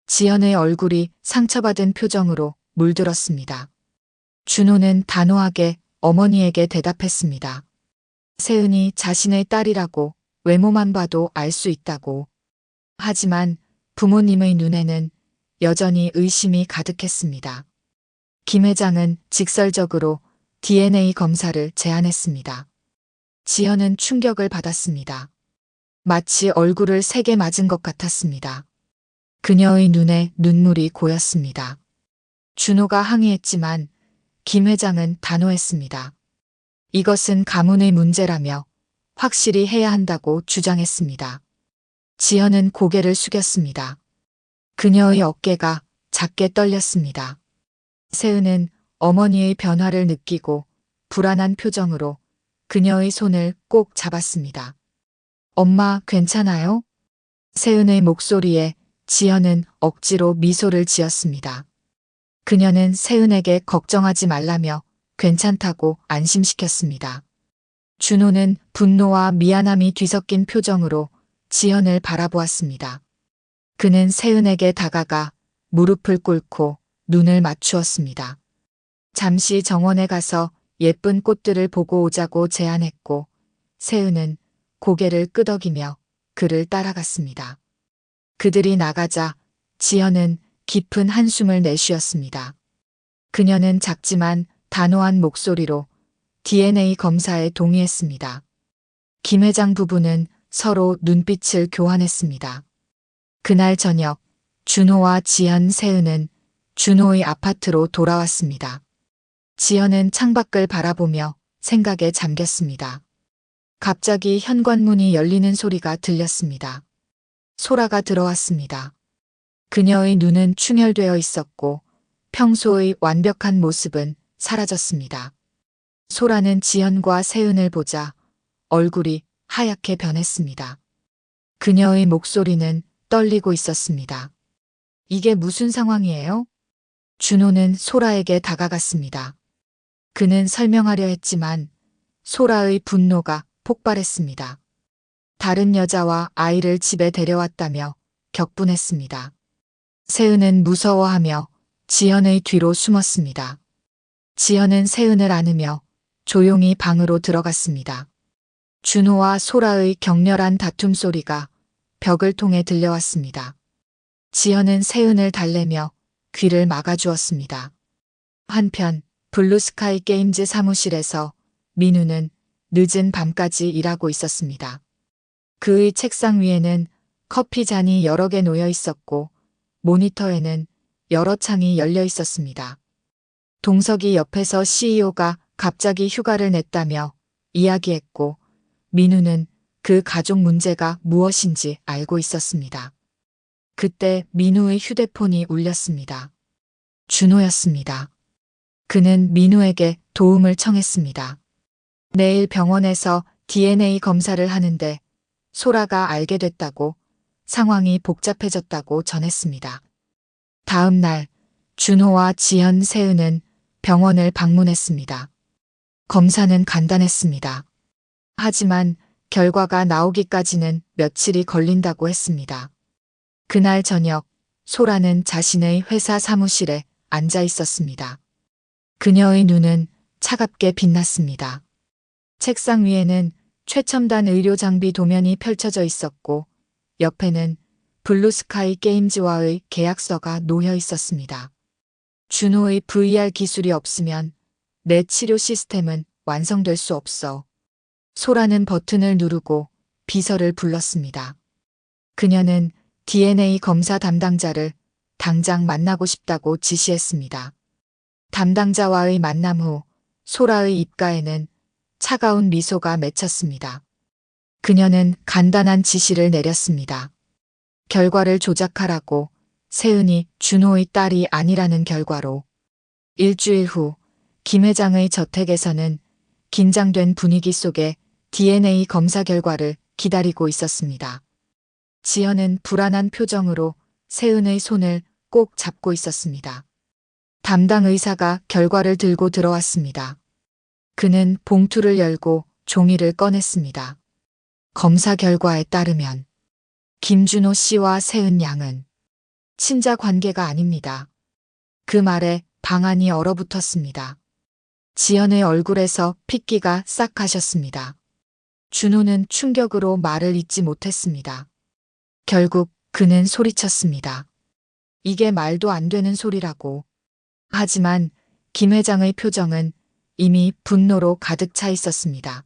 지연의 얼굴이 상처받은 표정으로 물들었습니다. 준호는 단호하게 어머니에게 대답했습니다. 세은이 자신의 딸이라고 외모만 봐도 알 수 있다고. 하지만 부모님의 눈에는 여전히 의심이 가득했습니다. 김 회장은 직설적으로 DNA 검사를 제안했습니다. 지연은 충격을 받았습니다. 마치 얼굴을 세게 맞은 것 같았습니다. 그녀의 눈에 눈물이 고였습니다. 준호가 항의했지만 김 회장은 단호했습니다. 이것은 가문의 문제라며 확실히 해야 한다고 주장했습니다. 지연은 고개를 숙였습니다. 그녀의 어깨가 작게 떨렸습니다. 세은은 어머니의 변화를 느끼고 불안한 표정으로 그녀의 손을 꼭 잡았습니다. 엄마, 괜찮아요? 세은의 목소리에 지연은 억지로 미소를 지었습니다. 그녀는 세은에게 걱정하지 말라며 괜찮다고 안심시켰습니다. 준호는 분노와 미안함이 뒤섞인 표정으로 지연을 바라보았습니다. 그는 세은에게 다가가 무릎을 꿇고 눈을 맞추었습니다. 잠시 정원에 가서 예쁜 꽃들을 보고 오자고 제안했고 세은은 고개를 끄덕이며 그를 따라갔습니다. 그들이 나가자 지연은 깊은 한숨을 내쉬었습니다. 그녀는 작지만 단호한 목소리로 DNA 검사에 동의했습니다. 김 회장 부부는 서로 눈빛을 교환했습니다. 그날 저녁 준호와 지연, 세은은 준호의 아파트로 돌아왔습니다. 지연은 창밖을 바라보며 생각에 잠겼습니다. 갑자기 현관문이 열리는 소리가 들렸습니다. 소라가 들어왔습니다. 그녀의 눈은 충혈되어 있었고 평소의 완벽한 모습은 사라졌습니다. 소라는 지연과 세은을 보자 얼굴이 하얗게 변했습니다. 그녀의 목소리는 떨리고 있었습니다. 이게 무슨 상황이에요? 준호는 소라에게 다가갔습니다. 그는 설명하려 했지만 소라의 분노가 폭발했습니다. 다른 여자와 아이를 집에 데려왔다며 격분했습니다. 세은은 무서워하며 지연의 뒤로 숨었습니다. 지연은 세은을 안으며 조용히 방으로 들어갔습니다. 준호와 소라의 격렬한 다툼 소리가 벽을 통해 들려왔습니다. 지연은 세은을 달래며 귀를 막아주었습니다. 한편 블루스카이 게임즈 사무실에서 민우는 늦은 밤까지 일하고 있었습니다. 그의 책상 위에는 커피 잔이 여러 개 놓여 있었고 모니터에는 여러 창이 열려 있었습니다. 동석이 옆에서 CEO가 갑자기 휴가를 냈다며 이야기했고 민우는 그 가족 문제가 무엇인지 알고 있었습니다. 그때 민우의 휴대폰이 울렸습니다. 준호였습니다. 그는 민우에게 도움을 청했습니다. 내일 병원에서 DNA 검사를 하는데 소라가 알게 됐다고 상황이 복잡해졌다고 전했습니다. 다음 날 준호와 지연, 세은은 병원을 방문했습니다. 검사는 간단했습니다. 하지만 결과가 나오기까지는 며칠이 걸린다고 했습니다. 그날 저녁 소라는 자신의 회사 사무실에 앉아 있었습니다. 그녀의 눈은 차갑게 빛났습니다. 책상 위에는 최첨단 의료 장비 도면이 펼쳐져 있었고 옆에는 블루스카이 게임즈와의 계약서가 놓여 있었습니다. 준호의 VR 기술이 없으면 내 치료 시스템은 완성될 수 없어. 소라는 버튼을 누르고 비서를 불렀습니다. 그녀는 DNA 검사 담당자를 당장 만나고 싶다고 지시했습니다. 담당자와의 만남 후 소라의 입가에는 차가운 미소가 맺혔습니다. 그녀는 간단한 지시를 내렸습니다. 결과를 조작하라고. 세은이 준호의 딸이 아니라는 결과로. 일주일 후 김 회장의 저택에서는 긴장된 분위기 속에 DNA 검사 결과를 기다리고 있었습니다. 지연은 불안한 표정으로 세은의 손을 꼭 잡고 있었습니다. 담당 의사가 결과를 들고 들어왔습니다. 그는 봉투를 열고 종이를 꺼냈습니다. 검사 결과에 따르면 김준호 씨와 세은 양은 친자 관계가 아닙니다. 그 말에 방안이 얼어붙었습니다. 지연의 얼굴에서 핏기가 싹 가셨습니다. 준호는 충격으로 말을 잇지 못했습니다. 결국 그는 소리쳤습니다. 이게 말도 안 되는 소리라고. 하지만 김 회장의 표정은 이미 분노로 가득 차 있었습니다.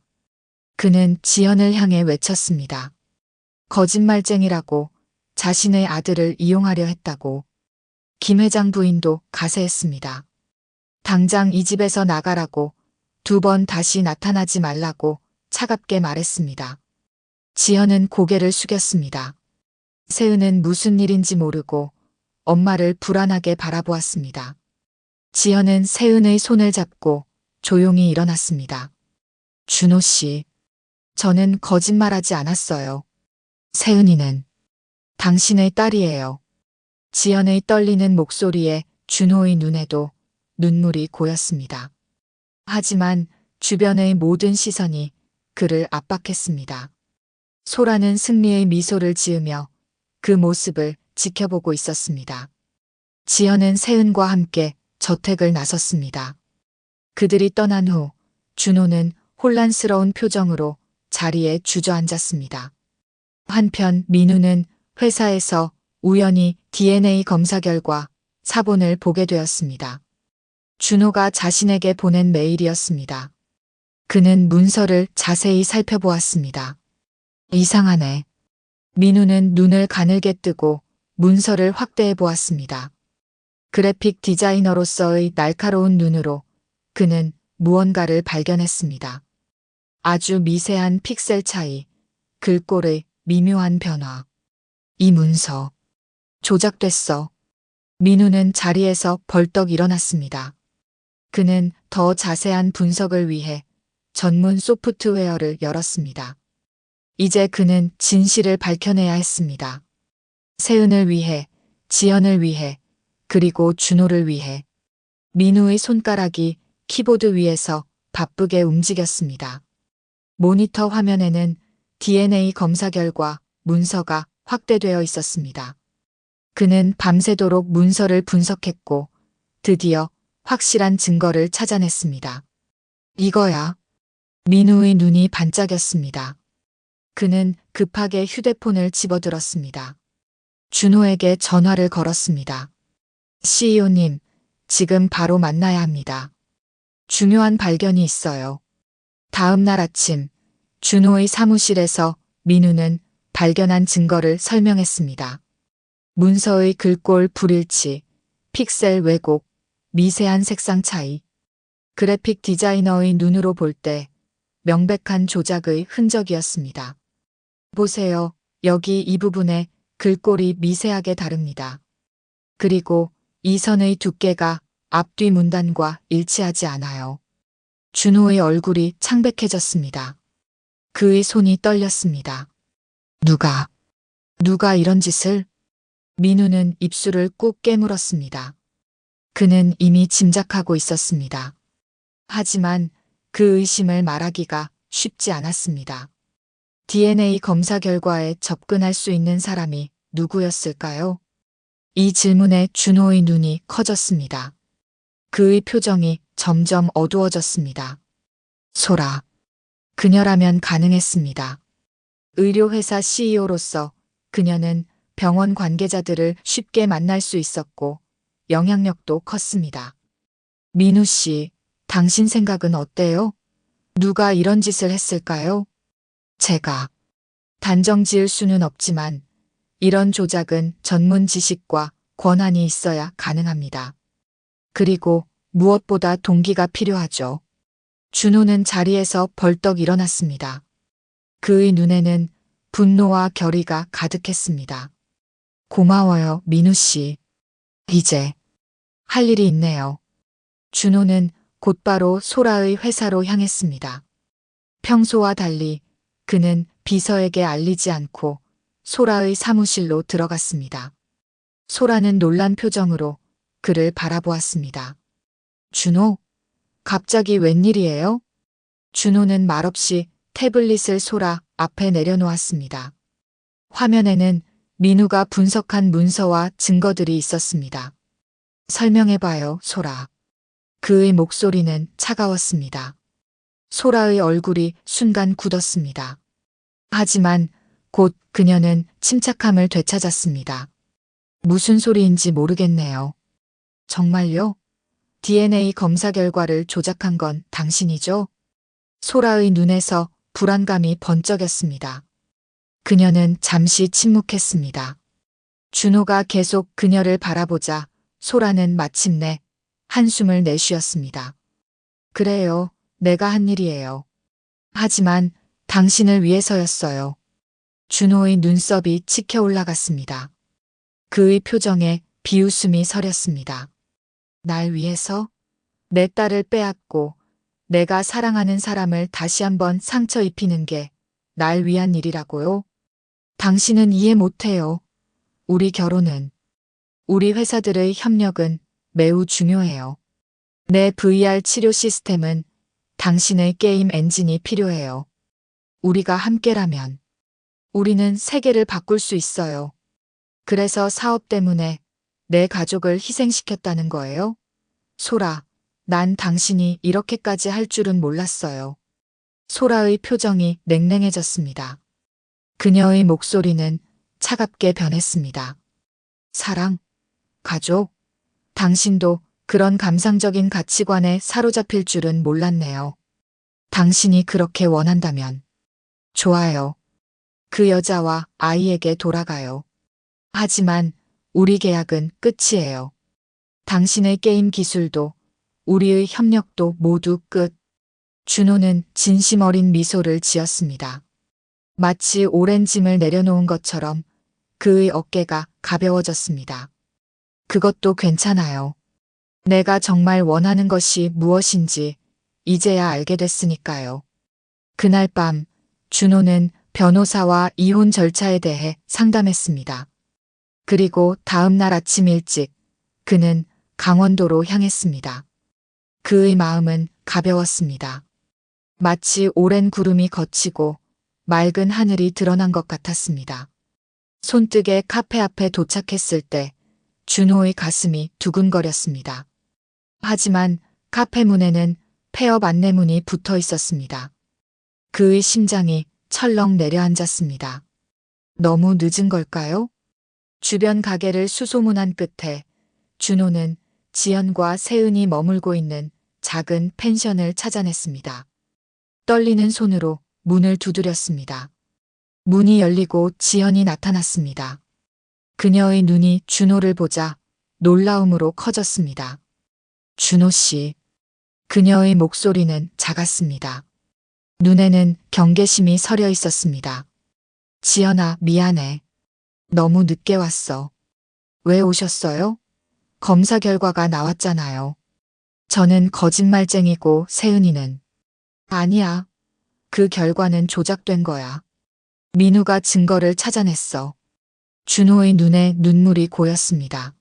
그는 지연을 향해 외쳤습니다. 거짓말쟁이라고. 자신의 아들을 이용하려 했다고. 김 회장 부인도 가세했습니다. 당장 이 집에서 나가라고. 2번 다시 나타나지 말라고 차갑게 말했습니다. 지연은 고개를 숙였습니다. 세은은 무슨 일인지 모르고 엄마를 불안하게 바라보았습니다. 지연은 세은의 손을 잡고 조용히 일어났습니다. 준호 씨, 저는 거짓말하지 않았어요. 세은이는 당신의 딸이에요. 지연의 떨리는 목소리에 준호의 눈에도 눈물이 고였습니다. 하지만 주변의 모든 시선이 그를 압박했습니다. 소라는 승리의 미소를 지으며 그 모습을 지켜보고 있었습니다. 지연은 세은과 함께 저택을 나섰습니다. 그들이 떠난 후 준호는 혼란스러운 표정으로 자리에 주저앉았습니다. 한편 민우는 회사에서 우연히 DNA 검사 결과 사본을 보게 되었습니다. 준호가 자신에게 보낸 메일이었습니다. 그는 문서를 자세히 살펴보았습니다. 이상하네. 민우는 눈을 가늘게 뜨고 문서를 확대해 보았습니다. 그래픽 디자이너로서의 날카로운 눈으로 그는 무언가를 발견했습니다. 아주 미세한 픽셀 차이, 글꼴의 미묘한 변화. 이 문서 조작됐어. 민우는 자리에서 벌떡 일어났습니다. 그는 더 자세한 분석을 위해 전문 소프트웨어를 열었습니다. 이제 그는 진실을 밝혀내야 했습니다. 세은을 위해, 지연을 위해, 그리고 준호를 위해. 민우의 손가락이 키보드 위에서 바쁘게 움직였습니다. 모니터 화면에는 DNA 검사 결과 문서가 확대되어 있었습니다. 그는 밤새도록 문서를 분석했고 드디어 확실한 증거를 찾아냈습니다. 이거야. 민우의 눈이 반짝였습니다. 그는 급하게 휴대폰을 집어들었습니다. 준호에게 전화를 걸었습니다. CEO님, 지금 바로 만나야 합니다. 중요한 발견이 있어요. 다음 날 아침 준호의 사무실에서 민우는 발견한 증거를 설명했습니다. 문서의 글꼴 불일치, 픽셀 왜곡, 미세한 색상 차이. 그래픽 디자이너의 눈으로 볼 때 명백한 조작의 흔적이었습니다. 보세요. 여기 이 부분에 글꼴이 미세하게 다릅니다. 그리고 이 선의 두께가 앞뒤 문단과 일치하지 않아요. 준호의 얼굴이 창백해졌습니다. 그의 손이 떨렸습니다. 누가 이런 짓을? 민우는 입술을 꾹 깨물었습니다. 그는 이미 짐작하고 있었습니다. 하지만 그 의심을 말하기가 쉽지 않았습니다. DNA 검사 결과에 접근할 수 있는 사람이 누구였을까요? 이 질문에 준호의 눈이 커졌습니다. 그의 표정이 점점 어두워졌습니다. 소라. 그녀라면 가능했습니다. 의료회사 CEO로서 그녀는 병원 관계자들을 쉽게 만날 수 있었고 영향력도 컸습니다. 민우 씨, 당신 생각은 어때요? 누가 이런 짓을 했을까요? 제가 단정 지을 수는 없지만 이런 조작은 전문 지식과 권한이 있어야 가능합니다. 그리고 무엇보다 동기가 필요하죠. 준호는 자리에서 벌떡 일어났습니다. 그의 눈에는 분노와 결의가 가득했습니다. 고마워요, 민우 씨. 이제 할 일이 있네요. 준호는 곧바로 소라의 회사로 향했습니다. 평소와 달리 그는 비서에게 알리지 않고 소라의 사무실로 들어갔습니다. 소라는 놀란 표정으로 그를 바라보았습니다. 준호, 갑자기 웬일이에요? 준호는 말없이 태블릿을 소라 앞에 내려놓았습니다. 화면에는 민우가 분석한 문서와 증거들이 있었습니다. 설명해봐요, 소라. 그의 목소리는 차가웠습니다. 소라의 얼굴이 순간 굳었습니다. 하지만 곧 그녀는 침착함을 되찾았습니다. 무슨 소리인지 모르겠네요. 정말요? DNA 검사 결과를 조작한 건 당신이죠? 소라의 눈에서 불안감이 번쩍였습니다. 그녀는 잠시 침묵했습니다. 준호가 계속 그녀를 바라보자 소라는 마침내 한숨을 내쉬었습니다. 그래요, 내가 한 일이에요. 하지만 당신을 위해서였어요. 준호의 눈썹이 치켜 올라갔습니다. 그의 표정에 비웃음이 서렸습니다. 날 위해서? 내 딸을 빼앗고 내가 사랑하는 사람을 다시 한번 상처 입히는 게 날 위한 일이라고요? 당신은 이해 못해요. 우리 결혼은, 우리 회사들의 협력은 매우 중요해요. 내 VR 치료 시스템은 당신의 게임 엔진이 필요해요. 우리가 함께라면 우리는 세계를 바꿀 수 있어요. 그래서 사업 때문에 내 가족을 희생시켰다는 거예요? 소라, 난 당신이 이렇게까지 할 줄은 몰랐어요. 소라의 표정이 냉랭해졌습니다. 그녀의 목소리는 차갑게 변했습니다. 사랑, 가족, 당신도 그런 감상적인 가치관에 사로잡힐 줄은 몰랐네요. 당신이 그렇게 원한다면. 좋아요. 그 여자와 아이에게 돌아가요. 하지만 우리 계약은 끝이에요. 당신의 게임 기술도 우리의 협력도 모두 끝. 준호는 진심 어린 미소를 지었습니다. 마치 오랜 짐을 내려놓은 것처럼 그의 어깨가 가벼워졌습니다. 그것도 괜찮아요. 내가 정말 원하는 것이 무엇인지 이제야 알게 됐으니까요. 그날 밤 준호는 변호사와 이혼 절차에 대해 상담했습니다. 그리고 다음 날 아침 일찍 그는 강원도로 향했습니다. 그의 마음은 가벼웠습니다. 마치 오랜 구름이 걷히고 맑은 하늘이 드러난 것 같았습니다. 손뜨개 카페 앞에 도착했을 때 준호의 가슴이 두근거렸습니다. 하지만 카페 문에는 폐업 안내문이 붙어 있었습니다. 그의 심장이 철렁 내려앉았습니다. 너무 늦은 걸까요? 주변 가게를 수소문한 끝에 준호는 지연과 세은이 머물고 있는 작은 펜션을 찾아냈습니다. 떨리는 손으로 문을 두드렸습니다. 문이 열리고 지연이 나타났습니다. 그녀의 눈이 준호를 보자 놀라움으로 커졌습니다. 준호 씨. 그녀의 목소리는 작았습니다. 눈에는 경계심이 서려 있었습니다. 지연아, 미안해. 너무 늦게 왔어. 왜 오셨어요? 검사 결과가 나왔잖아요. 저는 거짓말쟁이고 세은이는. 아니야. 그 결과는 조작된 거야. 민우가 증거를 찾아냈어. 준호의 눈에 눈물이 고였습니다.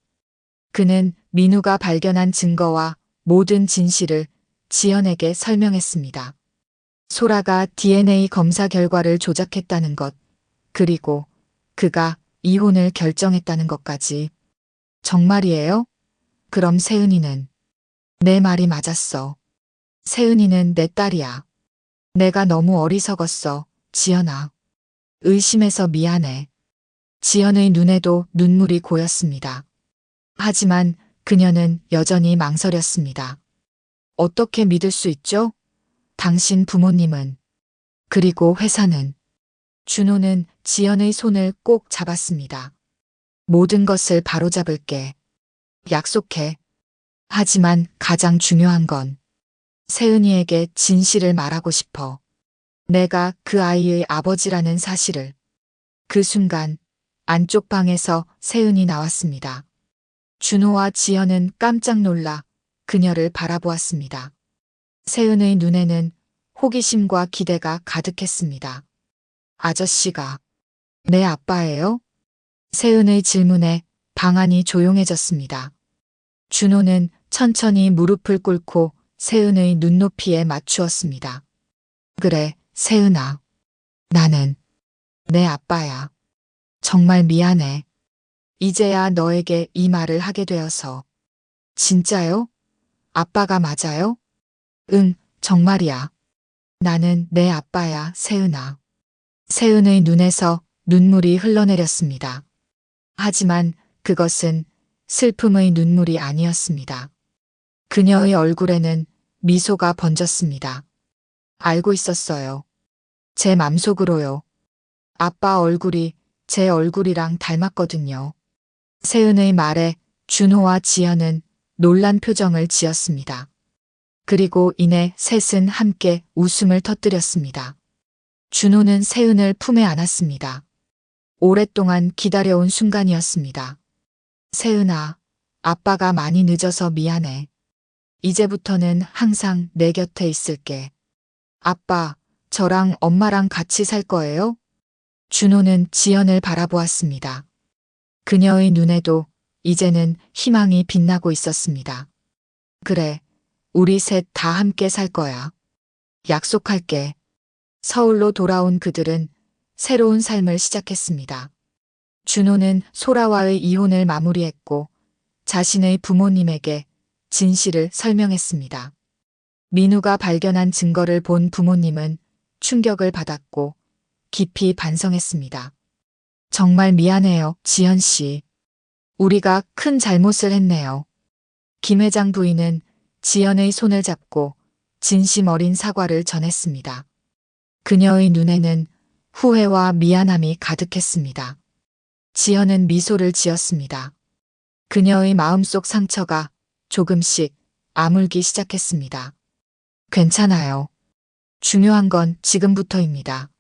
그는 민우가 발견한 증거와 모든 진실을 지연에게 설명했습니다. 소라가 DNA 검사 결과를 조작했다는 것, 그리고 그가 이혼을 결정했다는 것까지. 정말이에요? 그럼 세은이는? 내 말이 맞았어. 세은이는 내 딸이야. 내가 너무 어리석었어, 지연아. 의심해서 미안해. 지연의 눈에도 눈물이 고였습니다. 하지만 그녀는 여전히 망설였습니다. 어떻게 믿을 수 있죠? 당신 부모님은, 그리고 회사는. 준호는 지연의 손을 꼭 잡았습니다. 모든 것을 바로잡을게. 약속해. 하지만 가장 중요한 건 세은이에게 진실을 말하고 싶어. 내가 그 아이의 아버지라는 사실을. 그 순간 안쪽 방에서 세은이 나왔습니다. 준호와 지연은 깜짝 놀라 그녀를 바라보았습니다. 세은의 눈에는 호기심과 기대가 가득했습니다. 아저씨가 내 아빠예요? 세은의 질문에 방 안이 조용해졌습니다. 준호는 천천히 무릎을 꿇고 세은의 눈높이에 맞추었습니다. 그래, 세은아. 나는 내 아빠야. 정말 미안해. 이제야 너에게 이 말을 하게 되어서. 진짜요? 아빠가 맞아요? 응, 정말이야. 나는 내 아빠야, 세은아. 세은의 눈에서 눈물이 흘러내렸습니다. 하지만 그것은 슬픔의 눈물이 아니었습니다. 그녀의 얼굴에는 미소가 번졌습니다. 알고 있었어요. 제 맘속으로요. 아빠 얼굴이 제 얼굴이랑 닮았거든요. 세은의 말에 준호와 지연은 놀란 표정을 지었습니다. 그리고 이내 셋은 함께 웃음을 터뜨렸습니다. 준호는 세은을 품에 안았습니다. 오랫동안 기다려온 순간이었습니다. 세은아, 아빠가 많이 늦어서 미안해. 이제부터는 항상 내 곁에 있을게. 아빠, 저랑 엄마랑 같이 살 거예요? 준호는 지연을 바라보았습니다. 그녀의 눈에도 이제는 희망이 빛나고 있었습니다. 그래, 우리 셋 다 함께 살 거야. 약속할게. 서울로 돌아온 그들은 새로운 삶을 시작했습니다. 준호는 소라와의 이혼을 마무리했고 자신의 부모님에게 진실을 설명했습니다. 민우가 발견한 증거를 본 부모님은 충격을 받았고 깊이 반성했습니다. 정말 미안해요, 지연 씨. 우리가 큰 잘못을 했네요. 김 회장 부인은 지연의 손을 잡고 진심 어린 사과를 전했습니다. 그녀의 눈에는 후회와 미안함이 가득했습니다. 지연은 미소를 지었습니다. 그녀의 마음속 상처가 조금씩 아물기 시작했습니다. 괜찮아요. 중요한 건 지금부터입니다.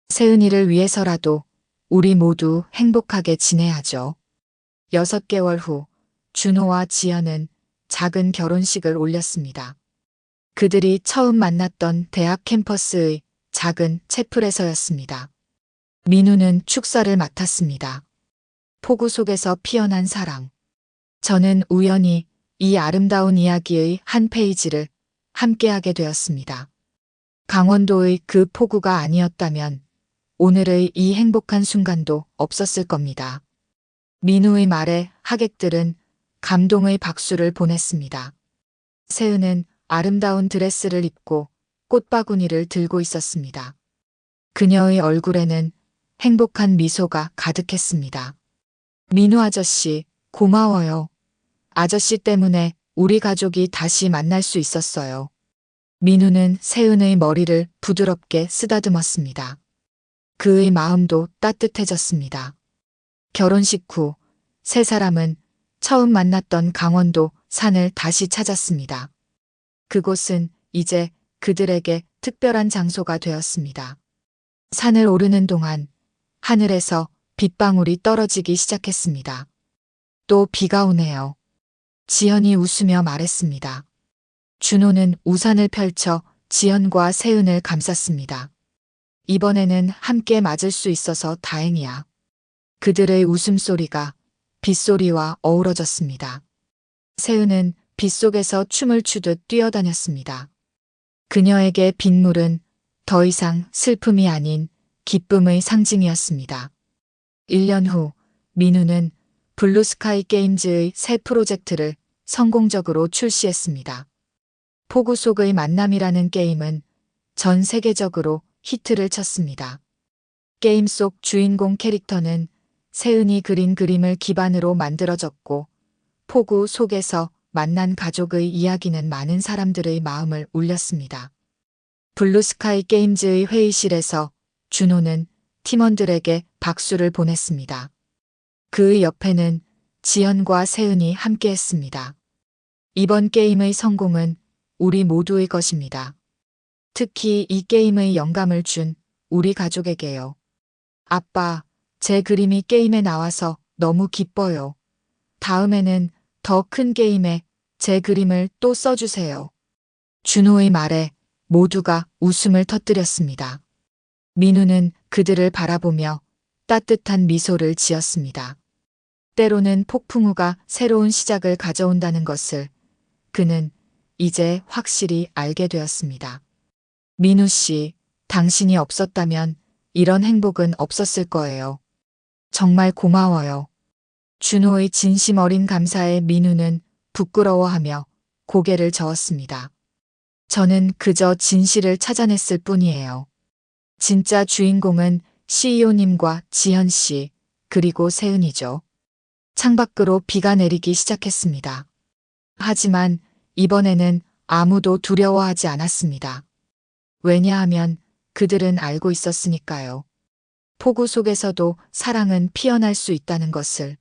세은이를 위해서라도 우리 모두 행복하게 지내야죠. 6개월 후 준호와 지연은 작은 결혼식을 올렸습니다. 그들이 처음 만났던 대학 캠퍼스의 작은 채플에서였습니다. 민우는 축사를 맡았습니다. 폭우 속에서 피어난 사랑. 저는 우연히 이 아름다운 이야기의 한 페이지를 함께하게 되었습니다. 강원도의 그 폭우가 아니었다면 오늘의 이 행복한 순간도 없었을 겁니다. 민우의 말에 하객들은 감동의 박수를 보냈습니다. 세은은 아름다운 드레스를 입고 꽃바구니를 들고 있었습니다. 그녀의 얼굴에는 행복한 미소가 가득했습니다. 민우 아저씨, 고마워요. 아저씨 때문에 우리 가족이 다시 만날 수 있었어요. 민우는 세은의 머리를 부드럽게 쓰다듬었습니다. 그의 마음도 따뜻해졌습니다. 결혼식 후 세 사람은 처음 만났던 강원도 산을 다시 찾았습니다. 그곳은 이제 그들에게 특별한 장소가 되었습니다. 산을 오르는 동안 하늘에서 빗방울이 떨어지기 시작했습니다. 또 비가 오네요. 지연이 웃으며 말했습니다. 준호는 우산을 펼쳐 지연과 세은을 감쌌습니다. 이번에는 함께 맞을 수 있어서 다행이야. 그들의 웃음소리가 빗소리와 어우러졌습니다. 세은은 빗속에서 춤을 추듯 뛰어다녔습니다. 그녀에게 빗물은 더 이상 슬픔이 아닌 기쁨의 상징이었습니다. 1년 후 민우는 블루스카이 게임즈의 새 프로젝트를 성공적으로 출시했습니다. 폭우 속의 만남이라는 게임은 전 세계적으로 히트를 쳤습니다. 게임 속 주인공 캐릭터는 세은이 그린 그림을 기반으로 만들어졌고 폭우 속에서 만난 가족의 이야기는 많은 사람들의 마음을 울렸습니다. 블루스카이 게임즈의 회의실에서 준호는 팀원들에게 박수를 보냈습니다. 그 옆에는 지연과 세은이 함께했습니다. 이번 게임의 성공은 우리 모두의 것입니다. 특히 이 게임의 영감을 준 우리 가족에게요. 아빠, 제 그림이 게임에 나와서 너무 기뻐요. 다음에는 더 큰 게임에 제 그림을 또 써주세요. 준호의 말에 모두가 웃음을 터뜨렸습니다. 민우는 그들을 바라보며 따뜻한 미소를 지었습니다. 때로는 폭풍우가 새로운 시작을 가져온다는 것을 그는 이제 확실히 알게 되었습니다. 민우 씨, 당신이 없었다면 이런 행복은 없었을 거예요. 정말 고마워요. 준호의 진심 어린 감사에 민우는 부끄러워하며 고개를 저었습니다. 저는 그저 진실을 찾아냈을 뿐이에요. 진짜 주인공은 CEO님과 지현 씨, 그리고 세은이죠. 창밖으로 비가 내리기 시작했습니다. 하지만 이번에는 아무도 두려워하지 않았습니다. 왜냐하면 그들은 알고 있었으니까요. 폭우 속에서도 사랑은 피어날 수 있다는 것을.